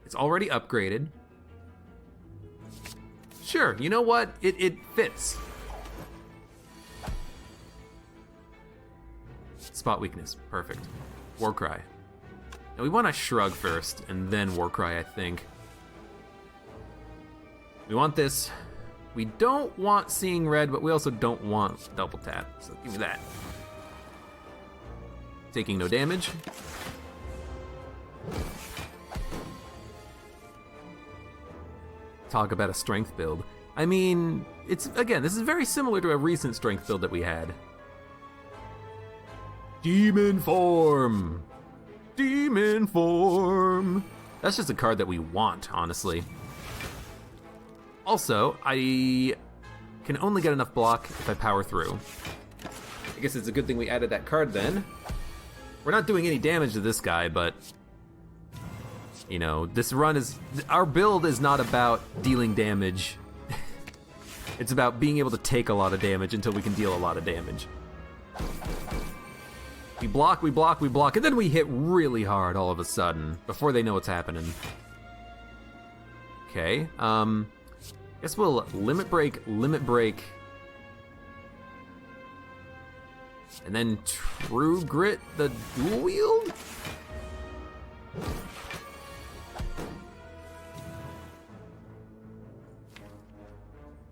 It's already upgraded. Sure, you know what? It fits. Spot weakness, perfect. War cry. Now we want to shrug first, and then war cry, I think. We want this. We don't want seeing red, but we also don't want double tap, so give me that. Taking no damage. Talk about a strength build. I mean, again, this is very similar to a recent strength build that we had. Demon form! Demon form! That's just a card that we want, honestly. Also, I can only get enough block if I power through. I guess it's a good thing we added that card then. We're not doing any damage to this guy, but you know, this run is, our build is not about dealing damage. It's about being able to take a lot of damage until we can deal a lot of damage. We block, we block, we block, and then we hit really hard all of a sudden, before they know what's happening. Okay, guess we'll limit break, and then True Grit the dual wield?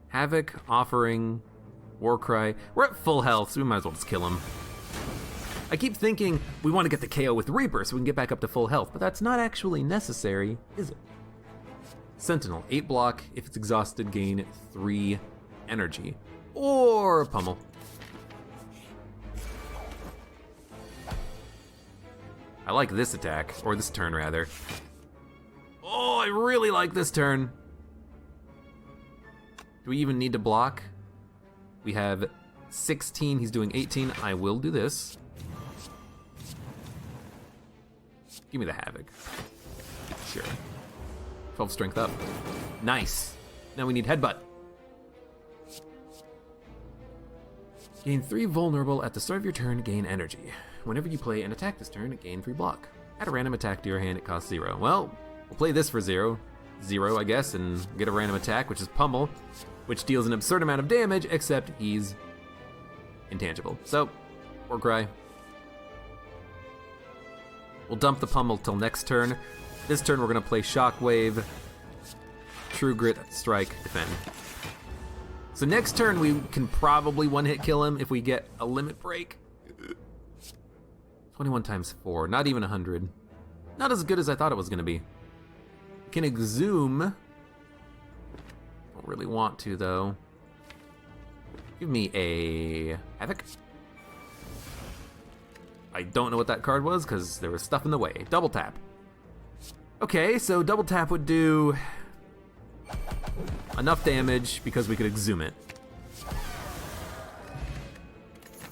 Havoc, offering, Warcry. We're at full health, so we might as well just kill him. I keep thinking we want to get the KO with Reaper so we can get back up to full health, but that's not actually necessary, is it? Sentinel, 8 block. If it's exhausted, gain 3 energy. Or pummel. I like this attack, or this turn rather. Oh, I really like this turn. Do we even need to block? We have 16, he's doing 18. I will do this. Give me the Havoc. Sure. 12 strength up. Nice. Now we need Headbutt. Gain 3 vulnerable at the start of your turn, gain energy. Whenever you play an attack this turn, gain 3 block. Add a random attack to your hand, it costs 0. Well, we'll play this for 0, I guess, and get a random attack, which is Pummel, which deals an absurd amount of damage, except he's intangible. So, Warcry. We'll dump the Pummel till next turn. This turn we're gonna play Shockwave, True Grit, Strike, Defend. So next turn we can probably one-hit kill him if we get a limit break. 21 times 4, not even 100. Not as good as I thought it was gonna be. Can exhume. Don't really want to though. Give me a Havoc. I don't know what that card was because there was stuff in the way. Double tap. Okay, so double tap would do enough damage because we could exhume it.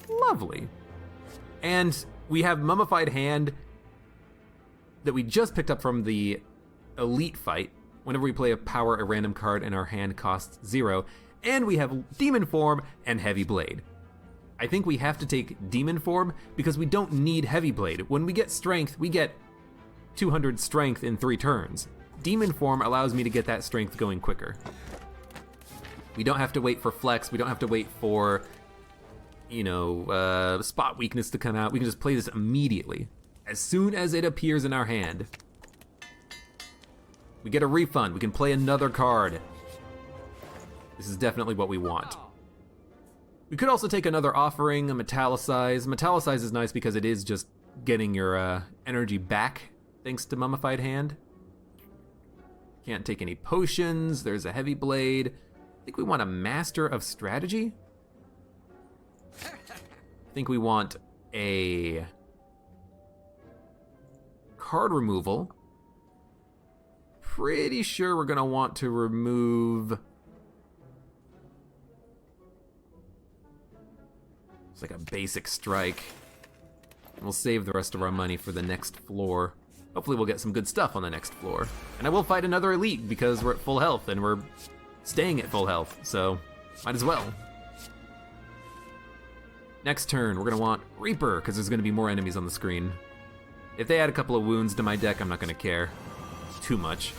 Lovely. And we have Mummified Hand that we just picked up from the Elite fight. Whenever we play a power, a random card and our hand costs 0. And we have Demon Form and Heavy Blade. I think we have to take Demon Form because we don't need Heavy Blade. When we get Strength, we get 200 Strength in 3 turns. Demon Form allows me to get that Strength going quicker. We don't have to wait for Flex, we don't have to wait for, Spot Weakness to come out. We can just play this immediately. As soon as it appears in our hand, we get a refund, we can play another card. This is definitely what we want. We could also take another offering, a Metallicize. Metallicize is nice because it is just getting your energy back thanks to Mummified Hand. Can't take any potions, there's a Heavy Blade. I think we want a Master of Strategy. I think we want a card removal. Pretty sure we're gonna want to remove... It's like a basic strike. We'll save the rest of our money for the next floor. Hopefully we'll get some good stuff on the next floor. And I will fight another elite because we're at full health and we're staying at full health, so might as well. Next turn, we're gonna want Reaper because there's gonna be more enemies on the screen. If they add a couple of wounds to my deck, I'm not gonna care too much.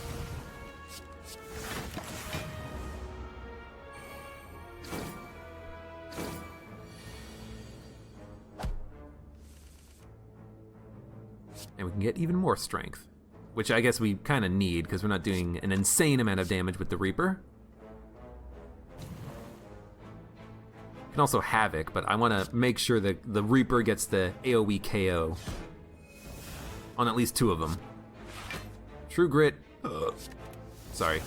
And we can get even more strength, which I guess we kind of need because we're not doing an insane amount of damage with the Reaper. Can also Havoc, but I want to make sure that the Reaper gets the AoE KO on at least 2 of them. True Grit. Sorry.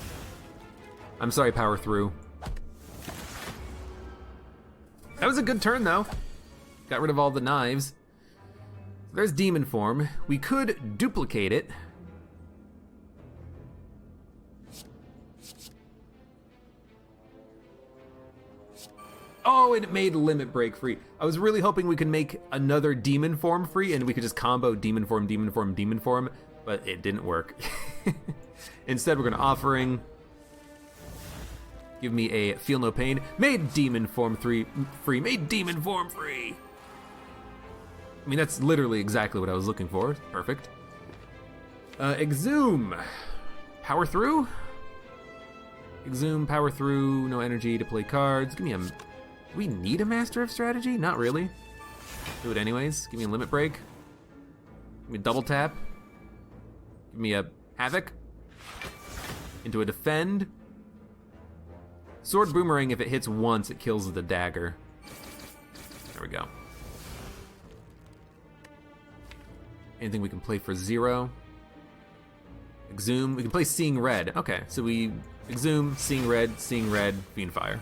I'm sorry, Power Through. That was a good turn though. Got rid of all the knives. There's Demon Form. We could duplicate it. Oh, and it made Limit Break free. I was really hoping we could make another Demon Form free and we could just combo Demon Form, Demon Form, Demon Form, but it didn't work. Instead, we're gonna Offering. Give me a Feel No Pain. Made Demon Form free. Made Demon Form free. I mean, that's literally exactly what I was looking for. Perfect. Exhume. Power Through? Exhume, Power Through, no energy to play cards. Give me a... Do we need a Master of Strategy? Not really. Do it anyways. Give me a Limit Break. Give me a Double Tap. Give me a Havoc. Into a Defend. Sword Boomerang, if it hits once, it kills the dagger. There we go. Anything we can play for 0. Exhume, we can play Seeing Red. Okay, so we Exhume, Seeing Red, Fiendfire.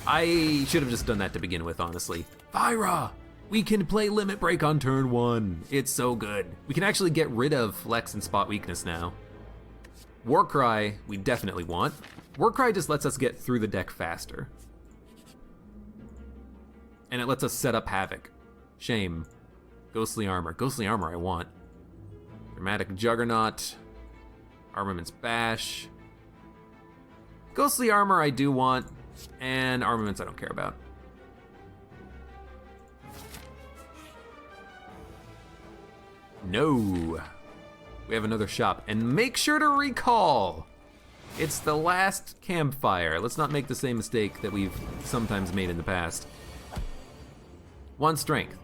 I should have just done that to begin with, honestly. Fyra! We can play Limit Break on turn 1. It's so good. We can actually get rid of Flex and Spot Weakness now. Warcry, we definitely want. Warcry just lets us get through the deck faster. And it lets us set up Havoc. Shame. Ghostly Armor. Ghostly Armor I want. Dramatic Juggernaut. Armaments Bash. Ghostly Armor I do want. And Armaments I don't care about. No. We have another shop. And make sure to recall. It's the last campfire. Let's not make the same mistake that we've sometimes made in the past. 1 strength.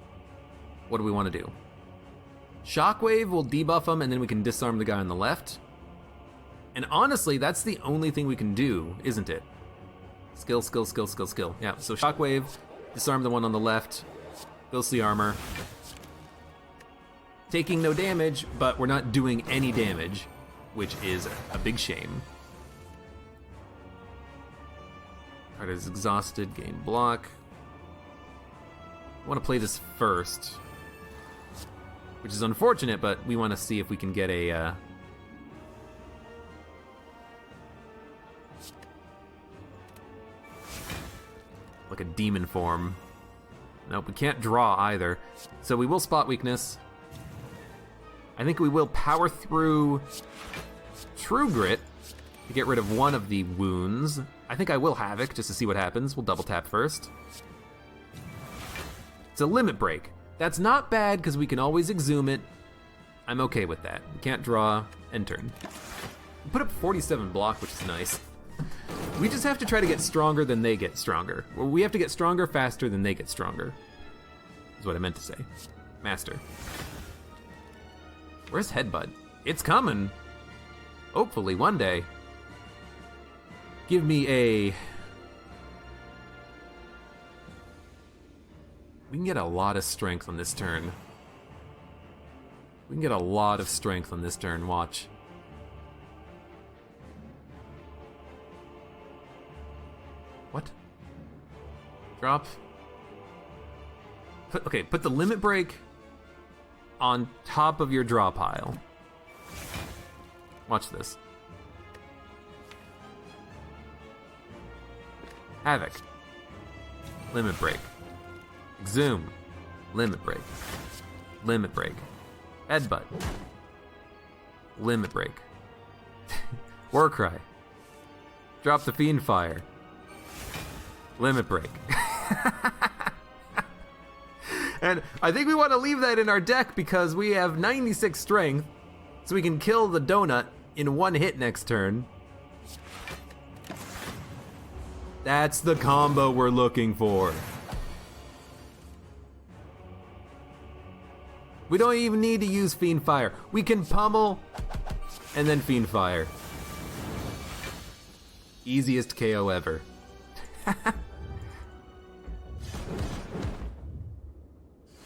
What do we want to do? Shockwave will debuff him and then we can disarm the guy on the left. And honestly, that's the only thing we can do, isn't it? Skill, skill, skill, skill, skill. Yeah, so Shockwave, disarm the one on the left, ghostly armor. Taking no damage, but we're not doing any damage, which is a big shame. Card is exhausted, gain block. I want to play this first, which is unfortunate, but we want to see if we can get a like a demon form. Nope, we can't draw either. So we will spot weakness. I think we will power through True Grit to get rid of one of the wounds. I think I will Havoc just to see what happens. We'll double tap first. It's a limit break. That's not bad because we can always exhume it. I'm okay with that. We can't draw and turn. We put up 47 block, which is nice. We just have to try to get stronger than they get stronger. Or we have to get stronger faster than they get stronger. Is what I meant to say. Master. Where's Headbutt? It's coming. Hopefully one day. Give me a... We can get a lot of strength on this turn. We can get a lot of strength on this turn, watch. What? Drop. Put the limit break on top of your draw pile. Watch this. Havoc. Limit break. Exhume. Limit break. Limit break. Headbutt. Limit break. Warcry. Drop the Fiend Fire. Limit break. And I think we want to leave that in our deck because we have 96 strength, so we can kill the donut in one hit next turn. That's the combo we're looking for. We don't even need to use Fiend Fire. We can pummel and then Fiend Fire. Easiest KO ever.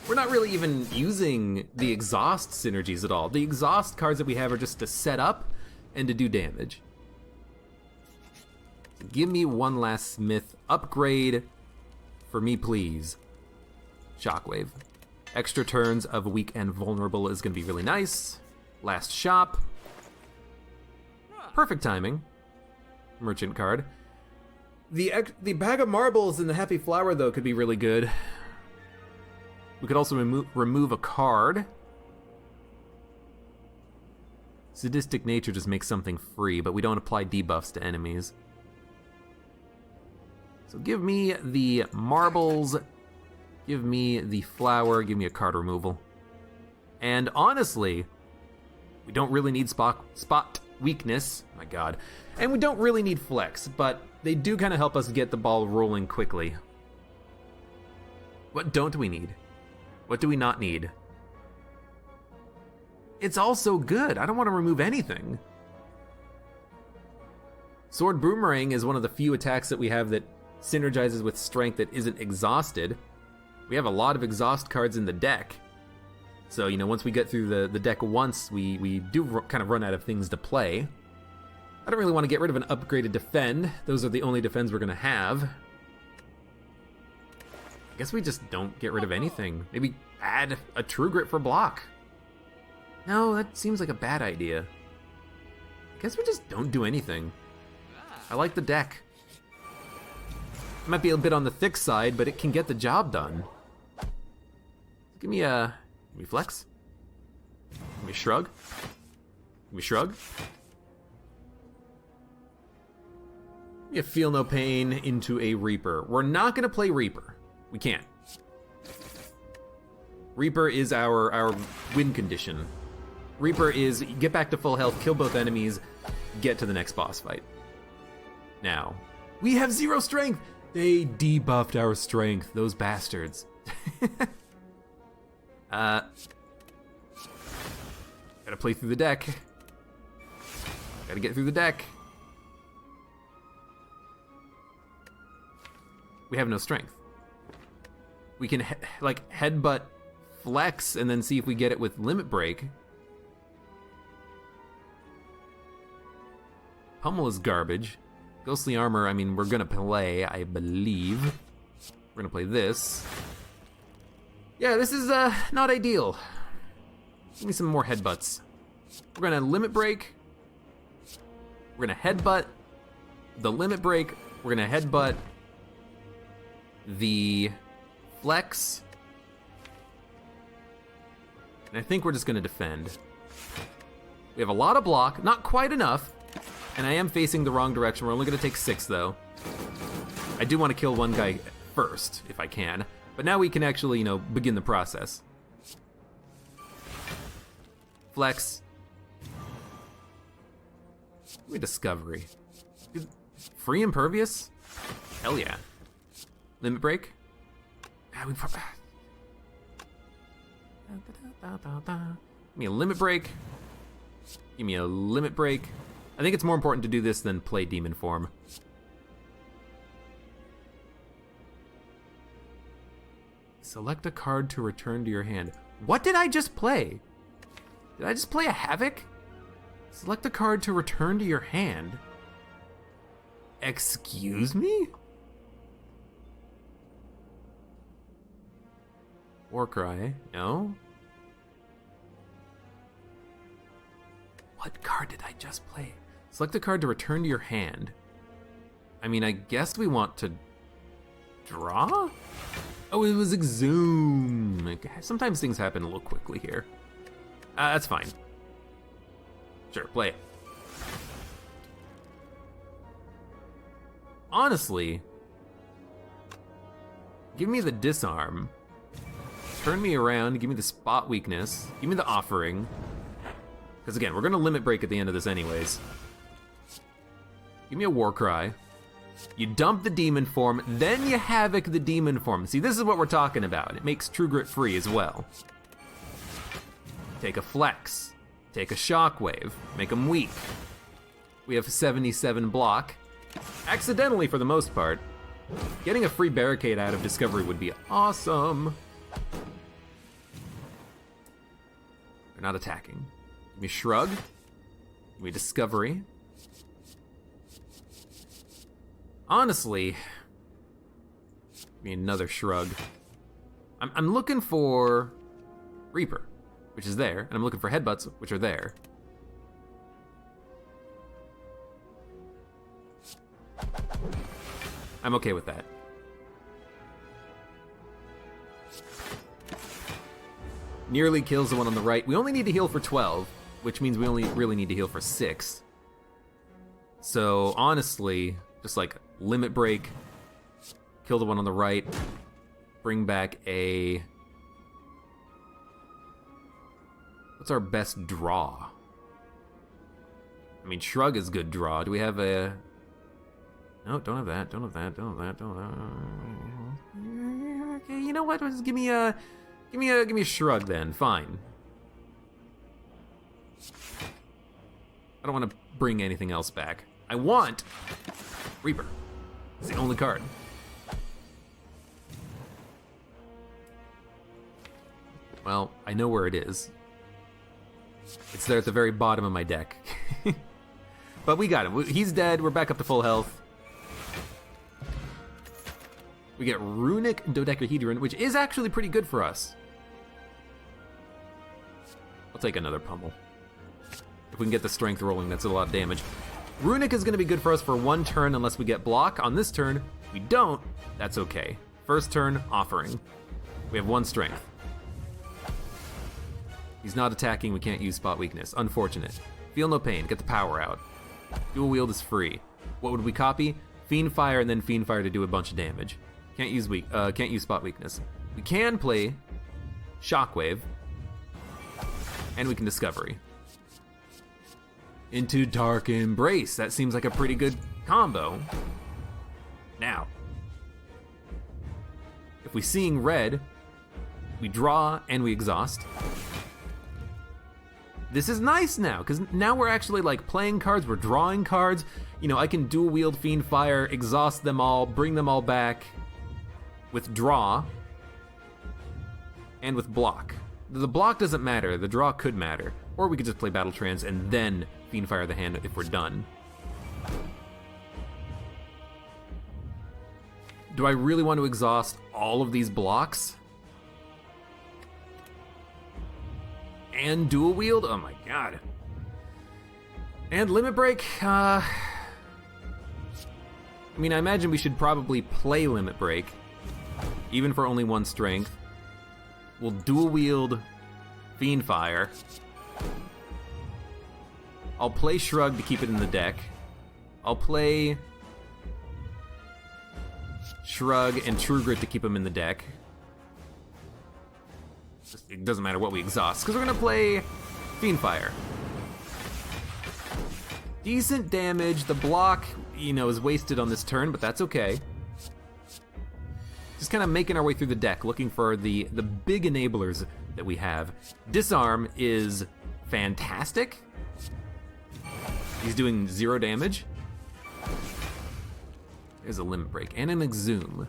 We're not really even using the exhaust synergies at all. The exhaust cards that we have are just to set up and to do damage. Give me one last Smith upgrade for me, please. Shockwave. Extra turns of weak and vulnerable is gonna be really nice. Last shop. Perfect timing. Merchant card. The bag of marbles and the happy flower though could be really good. We could also remove a card. Sadistic Nature just makes something free, but we don't apply debuffs to enemies. So give me the marbles, give me the flower, give me a card removal. And honestly, we don't really need spot weakness, my god. And we don't really need flex, but they do kind of help us get the ball rolling quickly. What don't we need? What do we not need? It's all so good. I don't want to remove anything. Sword Boomerang is one of the few attacks that we have that synergizes with strength that isn't exhausted. We have a lot of exhaust cards in the deck. So, you know, once we get through the deck once, we do kind of run out of things to play. I don't really want to get rid of an upgraded defend. Those are the only defends we're going to have. I guess we just don't get rid of anything. Maybe add a True Grit for block. No, that seems like a bad idea. I guess we just don't do anything. I like the deck. It might be a bit on the thick side, but it can get the job done. Give me flex. Give me shrug. Give me shrug. Give me a feel no pain into a Reaper. We're not gonna play Reaper. We can't. Reaper is our win condition. Reaper is get back to full health, kill both enemies, get to the next boss fight. Now, we have 0 strength! They debuffed our strength, those bastards. Gotta play through the deck. Gotta get through the deck. We have no strength. We can like headbutt flex and then see if we get it with limit break. Pummel is garbage. Ghostly armor, I mean, we're gonna play, I believe. We're gonna play this. Yeah, this is not ideal. Give me some more headbutts. We're gonna limit break. We're gonna headbutt the limit break. We're gonna headbutt the flex. And I think we're just gonna defend. We have a lot of block, not quite enough. And I am facing the wrong direction. We're only gonna take 6 though. I do wanna kill one guy first, if I can. But now we can actually, begin the process. Flex. Give me discovery. Free impervious? Hell yeah. Limit break? Give me a limit break. Give me a limit break. I think it's more important to do this than play demon form. Select a card to return to your hand. What did I just play? Did I just play a Havoc? Select a card to return to your hand. Excuse me? Warcry, no? What card did I just play? Select a card to return to your hand. I mean, I guess we want to draw? Oh, it was Exhume. Sometimes things happen a little quickly here. That's fine. Sure, play it. Honestly, give me the disarm. Turn me around, give me the spot weakness, give me the offering. Because again, we're gonna limit break at the end of this anyways. Give me a Warcry. You dump the demon form, then you havoc the demon form. See, this is what we're talking about. It makes True Grit free as well. Take a flex. Take a shockwave. Make them weak. We have 77 block. Accidentally for the most part. Getting a free barricade out of Discovery would be awesome. They're not attacking. Give me Shrug. Give me Discovery. Honestly, give me another Shrug. I'm looking for Reaper, which is there, and I'm looking for Headbutts, which are there. I'm okay with that. Nearly kills the one on the right. We only need to heal for 12, which means we only really need to heal for 6. So honestly, just like limit break, kill the one on the right, bring back a... What's our best draw? I mean, Shrug is good draw. Do we have a... No, don't have that, don't have that, don't have that, don't have that. Okay, you know what? Just give me a Shrug then, fine. I don't want to bring anything else back. I want Reaper. It's the only card. Well, I know where it is. It's there at the very bottom of my deck. But we got him. He's dead. We're back up to full health. We get Runic Dodecahedron, which is actually pretty good for us. I'll take another pummel. If we can get the strength rolling, that's a lot of damage. Runic is going to be good for us for 1 turn unless we get block. On this turn, we don't. That's okay. First turn, offering. We have 1 strength. He's not attacking, we can't use spot weakness. Unfortunate. Feel no pain, get the power out. Dual wield is free. What would we copy? Fiend Fire and then Fiend Fire to do a bunch of damage. Can't use spot weakness. We can play Shockwave, and we can Discovery. Into Dark Embrace. That seems like a pretty good combo. Now, if we Seeing Red, we draw and we exhaust. This is nice now, because now we're actually like playing cards, we're drawing cards. You know, I can dual wield Fiend Fire, exhaust them all, bring them all back with draw and with block. The block doesn't matter, the draw could matter. Or we could just play Battle Trance and then Fiend Fire the hand if we're done. Do I really want to exhaust all of these blocks? And dual wield? Oh my god. And limit break? I mean, I imagine we should probably play limit break, even for only 1 strength. We'll dual wield Fiend Fire. I'll play Shrug to keep it in the deck. I'll play Shrug and True Grit to keep them in the deck. It doesn't matter what we exhaust, because we're gonna play Fiend Fire. Decent damage. The block, you know, is wasted on this turn, but that's okay. Just kind of making our way through the deck, looking for the big enablers that we have. Disarm is fantastic. He's doing 0 damage. There's a limit break and an exhume.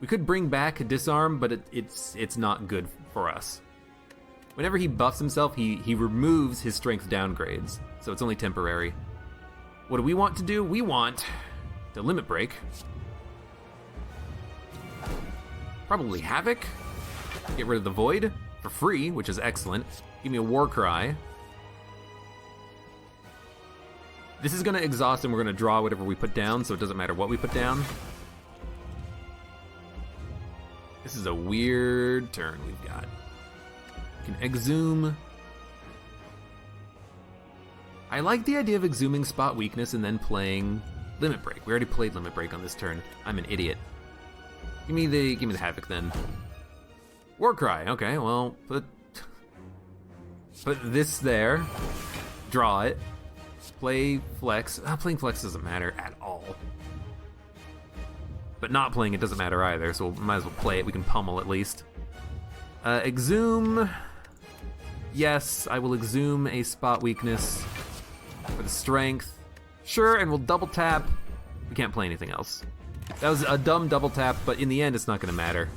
We could bring back a disarm, but it's not good for us. Whenever he buffs himself, he removes his strength downgrades, so it's only temporary. What do we want to do? We want to limit break. Probably Havoc. Get rid of the Void for free, which is excellent. Give me a War Cry. This is gonna exhaust and we're gonna draw whatever we put down, so it doesn't matter what we put down. This is a weird turn we've got. We can exhume. I like the idea of exhuming spot weakness and then playing limit break. We already played limit break on this turn. I'm an idiot. Give me the Havoc then. War Cry. Okay, well, put this there. Draw it. Play Flex. Playing Flex doesn't matter at all. But not playing it doesn't matter either, so we might as well play it. We can pummel at least. Exhume. Yes, I will exhume a spot weakness for the strength. Sure, and we'll double tap. We can't play anything else. That was a dumb double tap, but in the end, it's not gonna matter.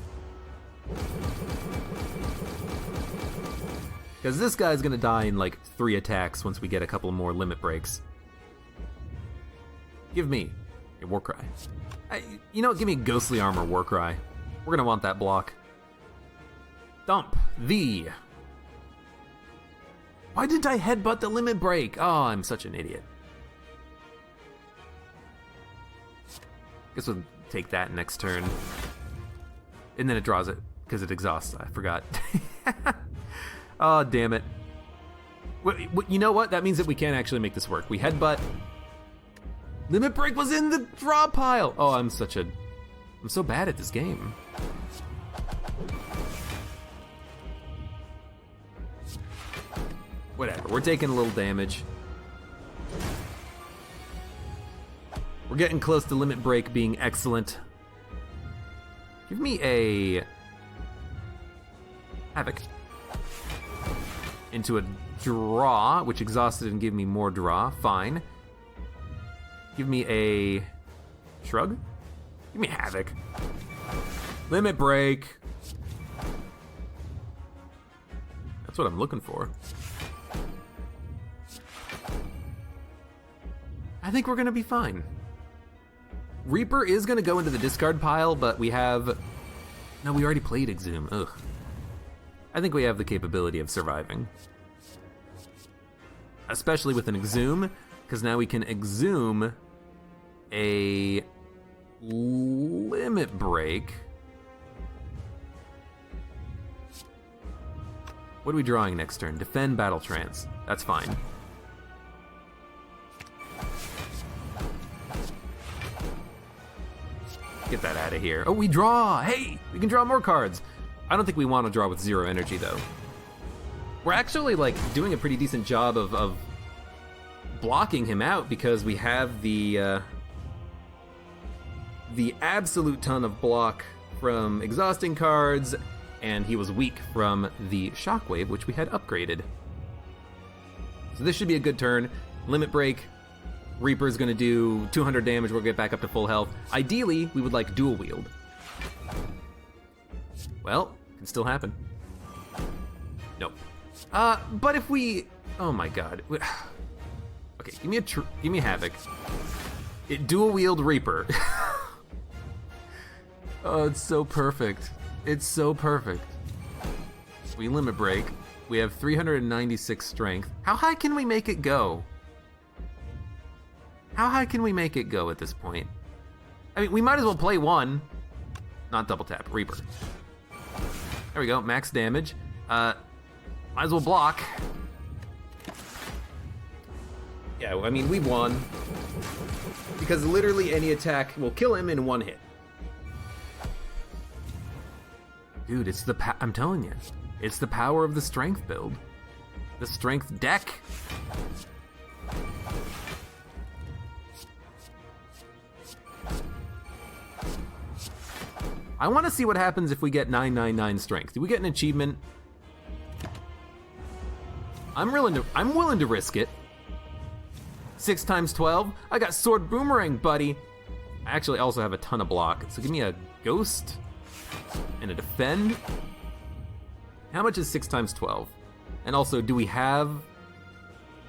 Because this guy's gonna die in like 3 attacks once we get a couple more limit breaks. Give me a War Cry. You know what, give me Ghostly Armor War Cry. We're gonna want that block. Dump the... Why didn't I headbutt the limit break? Oh, I'm such an idiot. Guess we'll take that next turn. And then it draws it, because it exhausts. I forgot. Oh, damn it. You know what? That means that we can't actually make this work. We headbutt. Limit break was in the draw pile. Oh, I'm so bad at this game. Whatever, we're taking a little damage. We're getting close to limit break being excellent. Give me a Havoc. Into a draw, which exhausted and gave me more draw. Fine. Give me a Shrug. Give me Havoc. Limit break. That's what I'm looking for. I think we're gonna be fine. Reaper is gonna go into the discard pile, but we have... No, we already played Exhume. Ugh. I think we have the capability of surviving. Especially with an Exhume, because now we can Exhume a limit break. What are we drawing next turn? Defend Battle Trance. That's fine. Get that out of here. Oh, we draw! Hey! We can draw more cards! I don't think we want to draw with 0 energy, though. We're actually, like, doing a pretty decent job of blocking him out because we have the absolute ton of block from exhausting cards, and he was weak from the Shockwave, which we had upgraded. So this should be a good turn. Limit Break. Reaper's gonna do 200 damage, we'll get back up to full health. Ideally, we would like dual wield. Well, can still happen. Nope. But if we, oh my god. Okay, give me a Havoc. Dual wield Reaper. Oh, it's so perfect. It's so perfect. We limit break. We have 396 strength. How high can we make it go? How high can we make it go at this point? I mean, we might as well play one. Not double tap, Reaper. There we go, max damage. Might as well block. Yeah, I mean, we won. Because literally any attack will kill him in one hit. Dude, it's I'm telling you. It's the power of the strength build. The strength deck. I want to see what happens if we get 999 strength. Do we get an achievement? I'm willing to risk it. 6 times 12. I got sword boomerang, buddy. I actually also have a ton of block. So give me a ghost and a defend. How much is 6 times 12? And also, do we have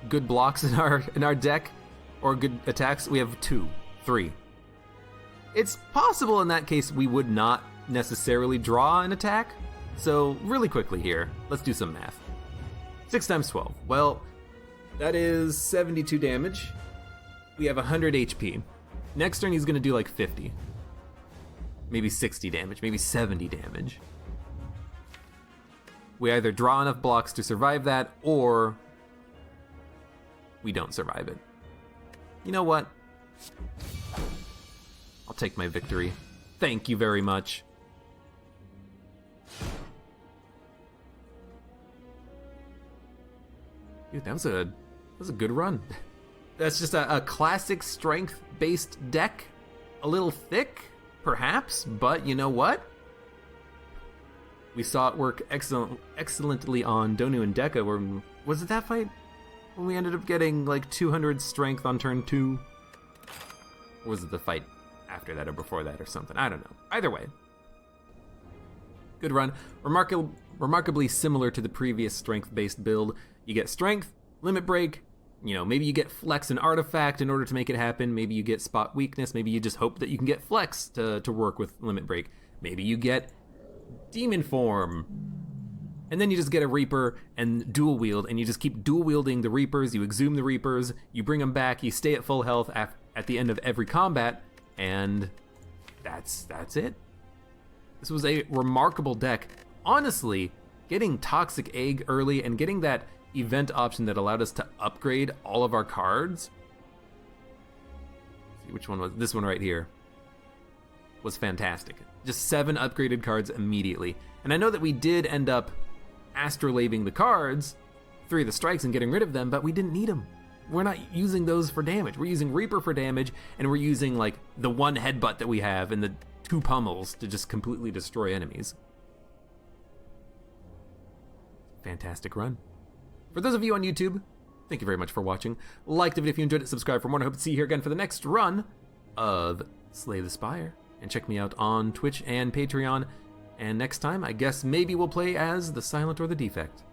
good blocks in our deck or good attacks? We have 2, 3. It's possible in that case we would not necessarily draw an attack. So really quickly here, let's do some math. 6 times 12. Well, that is 72 damage. We have 100 HP. Next turn he's gonna do like 50. Maybe 60 damage, maybe 70 damage. We either draw enough blocks to survive that, or we don't survive it. You know what? I'll take my victory. Thank you very much. Dude, that was a good run. That's just a classic strength-based deck. A little thick, perhaps, but you know what? We saw it work excellently on Donu and Deka. Where was it that fight? When we ended up getting like 200 strength on turn 2? Or was it the fight after that or before that or something? I don't know. Either way. Good run. Remarkably similar to the previous strength-based build. You get strength, limit break, you know, maybe you get flex and artifact in order to make it happen. Maybe you get spot weakness. Maybe you just hope that you can get flex to work with limit break. Maybe you get demon form. And then you just get a Reaper and dual wield, and you just keep dual wielding the Reapers. You exhume the Reapers, you bring them back, you stay at full health at the end of every combat, and that's it. This was a remarkable deck. Honestly, getting Toxic Egg early and getting that event option that allowed us to upgrade all of our cards. Let's see, which one was this one right here? Was fantastic. Just 7 upgraded cards immediately. And I know that we did end up astrolabing the cards, 3 of the strikes, and getting rid of them, but we didn't need them. We're not using those for damage. We're using Reaper for damage, and we're using like the 1 headbutt that we have and the 2 pummels to just completely destroy enemies. Fantastic run. For those of you on YouTube, thank you very much for watching. Like the video if you enjoyed it, subscribe for more, and I hope to see you here again for the next run of Slay the Spire. And check me out on Twitch and Patreon. And next time, I guess maybe we'll play as the Silent or the Defect.